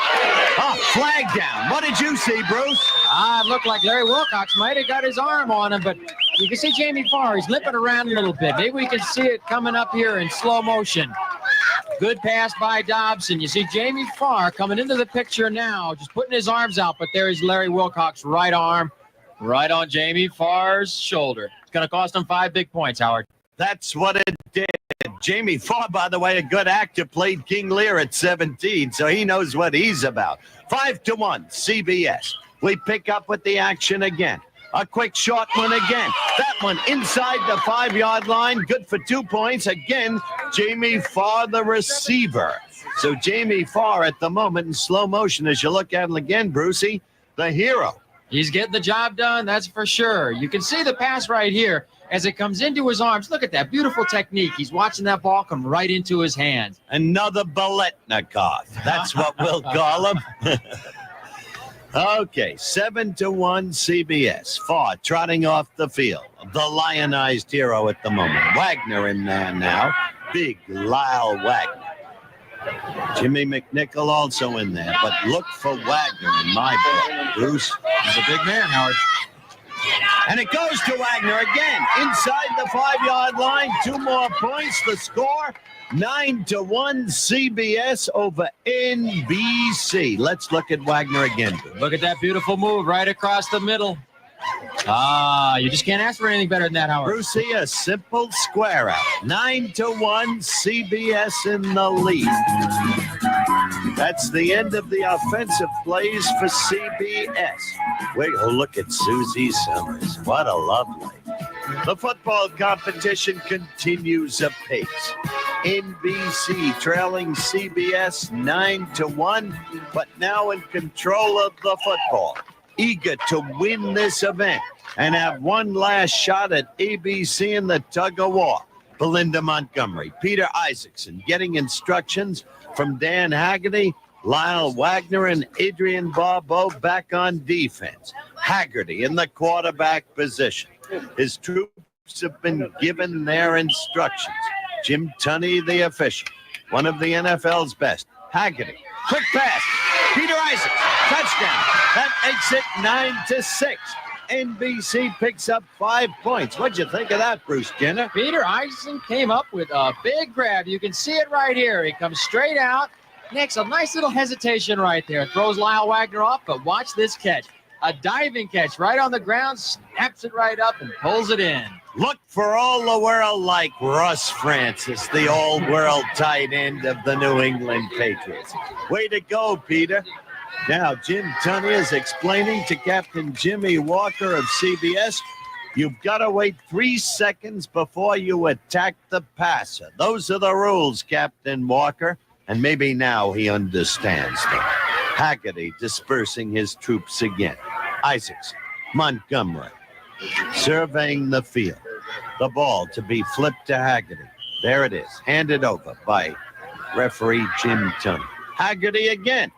Flag down. What did you see, Bruce? It looked like Larry Wilcox might have got his arm on him, but you can see Jamie Farr. He's limping around a little bit. Maybe we can see it coming up here in slow motion. Good pass by Dobson. You see Jamie Farr coming into the picture now, just putting his arms out, but there is Larry Wilcox' right arm, right on Jamie Farr's shoulder. It's going to cost him 5 big points, Howard. That's what it did. Jamie Farr, by the way, a good actor, played King Lear at 17, so he knows what he's about. 5-1, CBS. We pick up with the action again. A quick short one again. That one inside the 5-yard line. Good for 2 points. Again, Jamie Farr, the receiver. So Jamie Farr at the moment in slow motion as you look at him again, Brucey, the hero. He's getting the job done, that's for sure. You can see the pass right here as it comes into his arms. Look at that beautiful technique. He's watching that ball come right into his hands. Another Biletnikoff. That's what we'll call him. Okay, 7-1 CBS. Farr trotting off the field. The lionized hero at the moment. Wagner in there now. Big Lyle Wagner. Jimmy McNichol also in there, but look for Wagner in my book. Bruce. He's a big man, Howard. And it goes to Wagner again, inside the 5-yard line. 2 more points. The score, 9-1 CBS over NBC. Let's look at Wagner again. Look at that beautiful move right across the middle. Ah, you just can't ask for anything better than that, Howard. Brucey, a simple square out. 9-1 CBS in the lead. That's the end of the offensive plays for CBS. Wait, oh, look at Susie Summers. What a lovely. The football competition continues apace. NBC trailing CBS 9-1, but now in control of the football. Eager to win this event and have one last shot at ABC in the tug-of-war. Belinda Montgomery, Peter Isaacson getting instructions from Dan Haggerty, Lyle Wagner, and Adrian Barbeau back on defense. Haggerty in the quarterback position. His troops have been given their instructions. Jim Tunney, the official, one of the NFL's best. Haggerty, quick pass. Peter Isaacson, touchdown. That makes it 9-6. NBC picks up 5 points. What'd you think of that, Bruce Jenner? Peter Isaacson came up with a big grab. You can see it right here. He comes straight out, makes a nice little hesitation right there. Throws Lyle Wagner off, but watch this catch. A diving catch right on the ground, snaps it right up and pulls it in. Look for all the world like Russ Francis, the all-world tight end of the New England Patriots. Way to go, Peter. Now, Jim Tunney is explaining to Captain Jimmy Walker of CBS, you've got to wait 3 seconds before you attack the passer. Those are the rules, Captain Walker. And maybe now he understands them. Haggerty dispersing his troops again. Isaacson, Montgomery, surveying the field. The ball to be flipped to Haggerty. There it is, handed over by referee Jim Tunney. Haggerty again.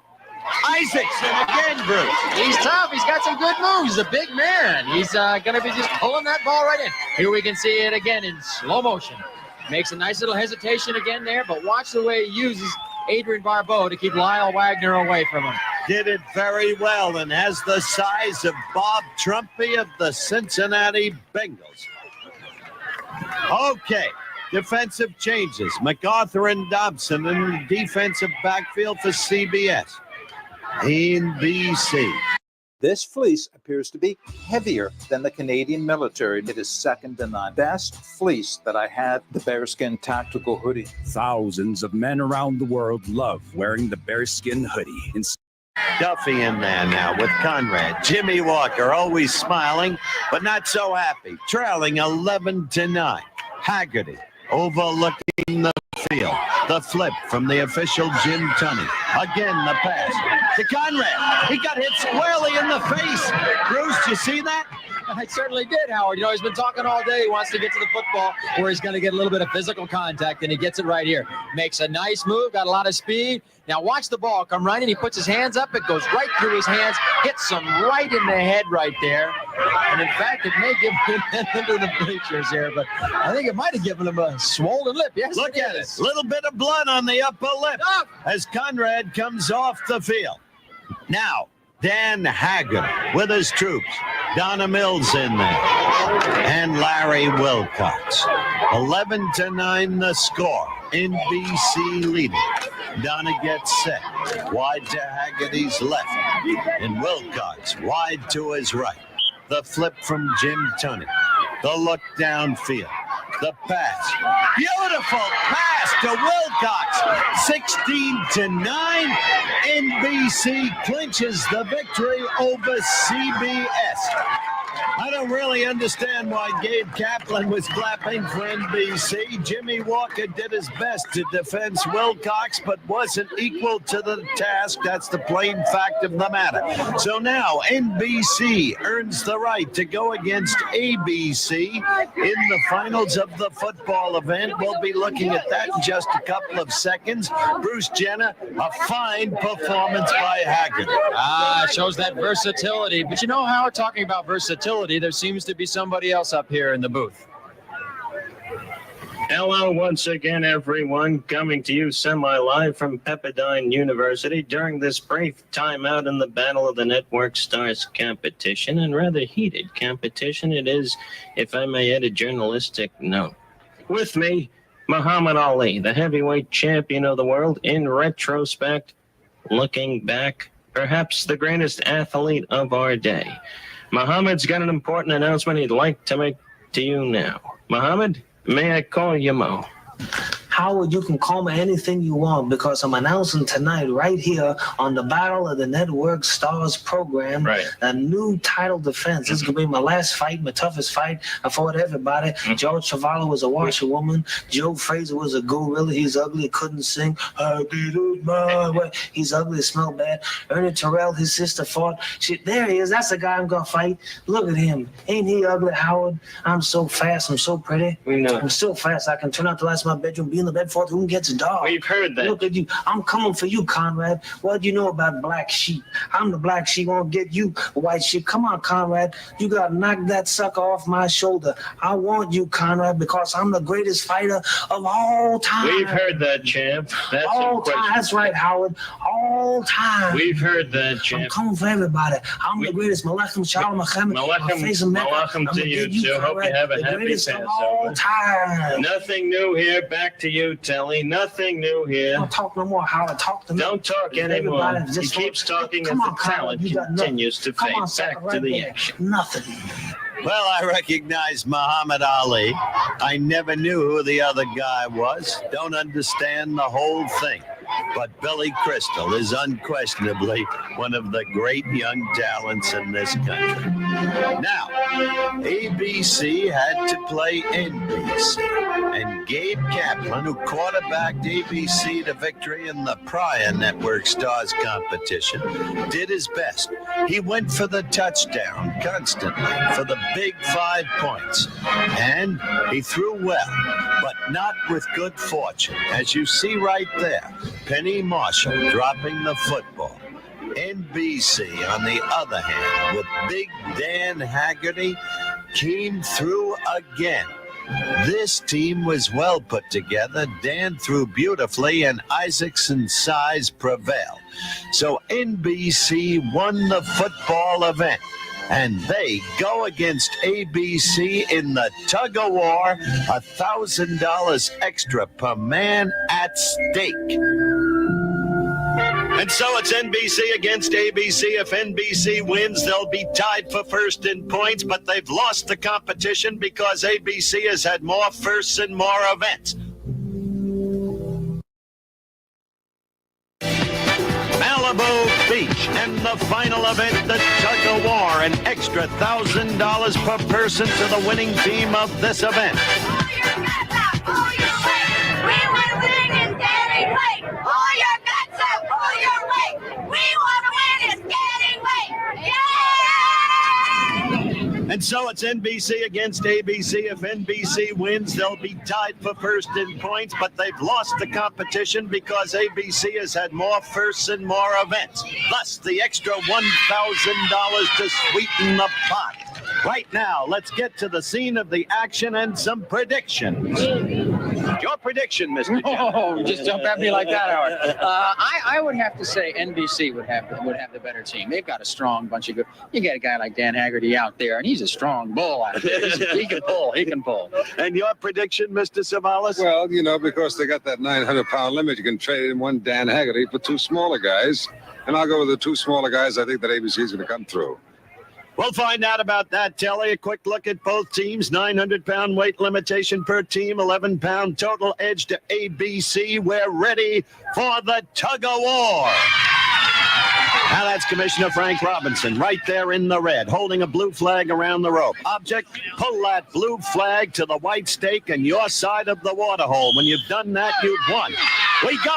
Isaacson again, Bruce. He's tough. He's got some good moves. He's a big man. He's going to be just pulling that ball right in. Here we can see it again in slow motion. Makes a nice little hesitation again there, but watch the way he uses Adrian Barbeau to keep Lyle Wagner away from him. Did it very well and has the size of Bob Trumpy of the Cincinnati Bengals. Okay, defensive changes. MacArthur and Dobson in the defensive backfield for CBS. NBC. This fleece appears to be heavier than the Canadian military. It is second to none. Best fleece that I had, the bearskin tactical hoodie. Thousands of men around the world love wearing the bearskin hoodie. Duffy in there now with Conrad. Jimmy Walker always smiling, but not so happy. Trailing 11-9. Haggerty overlooking the field. The flip from the official Jim Tunney. Again, the pass to Conrad. He got hit squarely in the face. Bruce, you see that? I certainly did, Howard. You know, he's been talking all day. He wants to get to the football where he's going to get a little bit of physical contact, and he gets it right here. Makes a nice move, got a lot of speed. Now watch the ball come running. He puts his hands up. It goes right through his hands, hits him right in the head right there. And in fact, it may give him into the pictures here, but I think it might have given him a swollen lip. Yes, look at it. Little bit of blood on the upper lip as Conrad comes off the field. Now, Dan Haggard with his troops. Donna Mills in there. And Larry Wilcox. 11-9 the score. NBC leading. Donna gets set. Wide to Haggerty's left. And Wilcox wide to his right. The flip from Jim Tunney. The look downfield. The pass. Beautiful pass to Wilcox. 16-9. NBC clinches the victory over CBS. I don't really understand why Gabe Kaplan was clapping for NBC. Jimmy Walker did his best to defend Wilcox, but wasn't equal to the task. That's the plain fact of the matter. So now NBC earns the right to go against ABC in the finals of the football event. We'll be looking at that in just a couple of seconds. Bruce Jenner, a fine performance by Haggard. It shows that versatility. But you know how, talking about versatility, there seems to be somebody else up here in the booth. Hello once again, everyone. Coming to you semi-live from Pepperdine University during this brief timeout in the Battle of the Network Stars competition, and rather heated competition it is, if I may add a journalistic note. With me, Muhammad Ali, the heavyweight champion of the world. In retrospect, looking back, perhaps the greatest athlete of our day. Muhammad's got an important announcement he'd like to make to you now. Muhammad, may I call you Mo? Howard, you can call me anything you want because I'm announcing tonight right here on the Battle of the Network Stars program, a new title defense. This is going to be my last fight, my toughest fight. I fought everybody. George Chuvalo was a washerwoman. Joe Frazier was a gorilla. He's ugly, couldn't sing. I did it my way. He's ugly, smelled bad. Ernie Terrell, his sister fought. There he is. That's the guy I'm going to fight. Look at him. Ain't he ugly, Howard? I'm so fast. I'm so pretty. We know. I'm so fast. I can turn out the lights in my bedroom, be in the bed for who gets a dog. We've heard that. Look at you. I'm coming for you, Conrad. What do you know about black sheep? I'm the black sheep. Won't get you, white sheep. Come on, Conrad. You got to knock that sucker off my shoulder. I want you, Conrad, because I'm the greatest fighter of all time. We've heard that, champ. That's all time. That's right, Howard. All time. We've heard that, champ. I'm coming for everybody. I'm the greatest. Malachim Shalom Achem. Malachim to you, too. Hope you have a happy Passover. All time. Nothing new here. Back to you, Telly. Nothing new here. Don't talk no more, Howard. Talk to me. Don't talk anymore. He keeps talking as the talent continues to fade. Back to the action. Nothing. Well, I recognize Muhammad Ali. I never knew who the other guy was. Don't understand the whole thing. But Billy Crystal is unquestionably one of the great young talents in this country. Now, ABC had to play NBC, and Gabe Kaplan, who quarterbacked ABC to victory in the prior Network Stars competition, did his best. He went for the touchdown constantly, for the big 5 points, and he threw well, but not with good fortune. As you see right there, Penny Marshall dropping the football. NBC, on the other hand, with Big Dan Haggerty, came through again. This team was well put together. Dan threw beautifully, and Isaacson's size prevailed. So NBC won the football event, and they go against ABC in the tug-of-war, $1,000 extra per man at stake. And so it's NBC against ABC. If NBC wins, they'll be tied for first in points, but they've lost the competition because ABC has had more firsts and more events. Malibu Beach and the final event, the tug-of-war, an extra $1,000 per person to the winning team of this event. Pull your bets out, pull your weight. We want to win in getting weight. Pull your bets out, pull your weight. We want to win in getting weight. Yay! And so it's NBC against ABC. If NBC wins, they'll be tied for first in points, but they've lost the competition because ABC has had more firsts and more events. Thus, the extra $1,000 to sweeten the pot. Right now, let's get to the scene of the action and some predictions. Your prediction, Mr. Oh, just jump at me like that, Howard. I would have to say NBC would have the better team. They've got a strong bunch of good. You get a guy like Dan Haggerty out there, and he's a strong bull out there. He can pull. He can pull. And your prediction, Mr. Savalas? Well, you know, because they got that 900-pound limit, you can trade in one Dan Haggerty for two smaller guys. And I'll go with the two smaller guys. I think that ABC is going to come through. We'll find out about that, Telly. A quick look at both teams. 900-pound weight limitation per team, 11-pound total edge to ABC. We're ready for the tug-of-war. Now that's Commissioner Frank Robinson right there in the red, holding a blue flag around the rope. Object, pull that blue flag to the white stake and your side of the water hole. When you've done that, you've won. We go.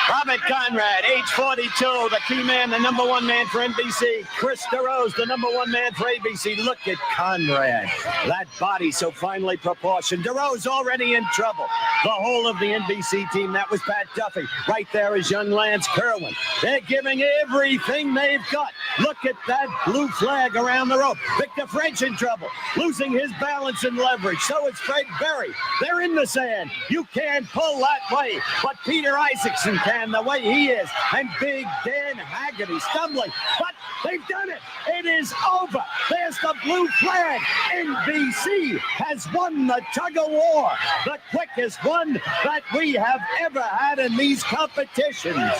Robert Conrad, age 42, the key man, the number one man for NBC. Chris DeRose, the number one man for ABC. Look at Conrad. That body so finely proportioned. DeRose already in trouble. The whole of the NBC team, that was Pat Duffy. Right there is young Lance Kerwin. They're giving everything they've got. Look at that blue flag around the rope. Victor French in trouble, losing his balance and leverage. So is Fred Berry. They're in the sand. You can't pull that way, but Peter Isaacson can the way he is. And Big Dan Haggerty stumbling, but they've done it. It is over. There's the blue flag. NBC has won the tug of war, the quickest one that we have ever had in these competitions.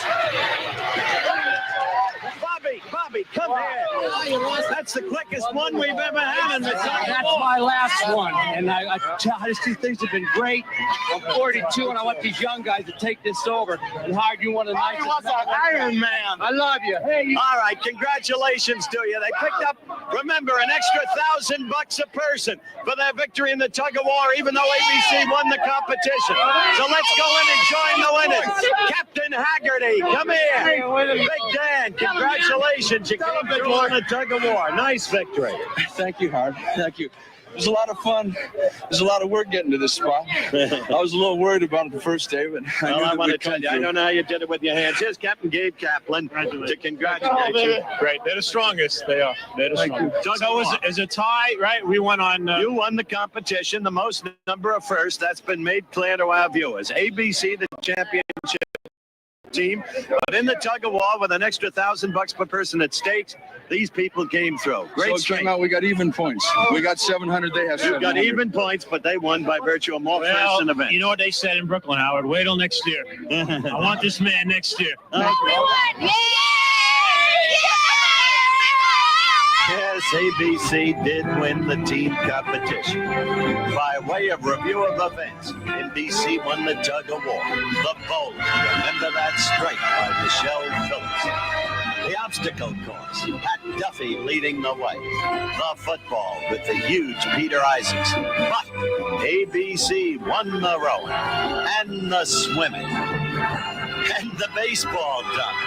Bobby, come here. That's the quickest one we've ever had in the tug of That's war. my last one, and I just see things have been great. I'm 42, and I want these young guys to take this over and hire you one of the nicest. was an Iron Man. I love you. Hey. All right, congratulations to you. They picked up, remember, an extra $1,000 a person for their victory in the tug of war, even though ABC won the competition. So let's go in and join the winners. Captain Haggerty, come here. Big Dan, congratulations. You came through on the tug of war. Nice victory. Thank you, Hard. Thank you. It was a lot of fun. There's a lot of work getting to this spot. I was a little worried about it the first day, but I want to tell you, I don't know how you did it with your hands. Here's Captain Gabe Kaplan to congratulate you. Great. They're the strongest. They are. They're the strongest. So it was a tie, right? We went on. You won the competition, the most number of firsts. That's been made clear to our viewers. ABC, the championship team, but in the tug of war with an extra $1,000 per person at stake, these people came through. Great so it came out, we got even points. We got 700. They have 700. You got even points, but they won by virtue of more firsts and events. You know what they said in Brooklyn, Howard? Wait till next year. I want this man next year. Yes, ABC did win the team competition. By way of review of events, NBC won the tug of war, the bowl, remember that strike by Michelle Phillips. The obstacle course, Pat Duffy leading the way. The football with the huge Peter Isaacson. But ABC won the rowing and the swimming and the baseball dunk.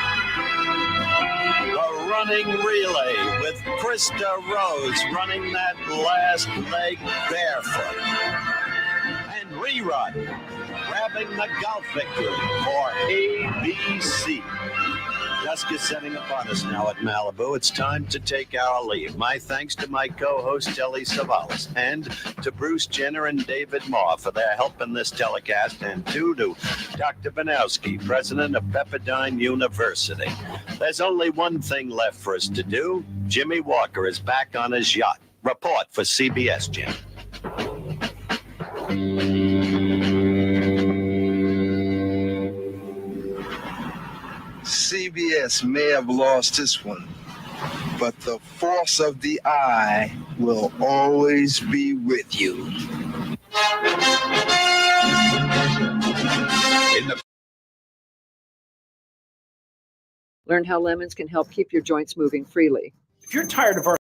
The running relay with Krista Rose running that last leg barefoot. And Rerun grabbing the golf victory for ABC. Dusk is setting upon us now at Malibu. It's time to take our leave. My thanks to my co-host, Telly Savalas, and to Bruce Jenner and David Moore for their help in this telecast, and to Dr. Banowski, president of Pepperdine University. There's only one thing left for us to do. Jimmy Walker is back on his yacht. Report for CBS, Jim. CBS may have lost this one, but the force of the eye will always be with you. Learn how lemons can help keep your joints moving freely. If you're tired of our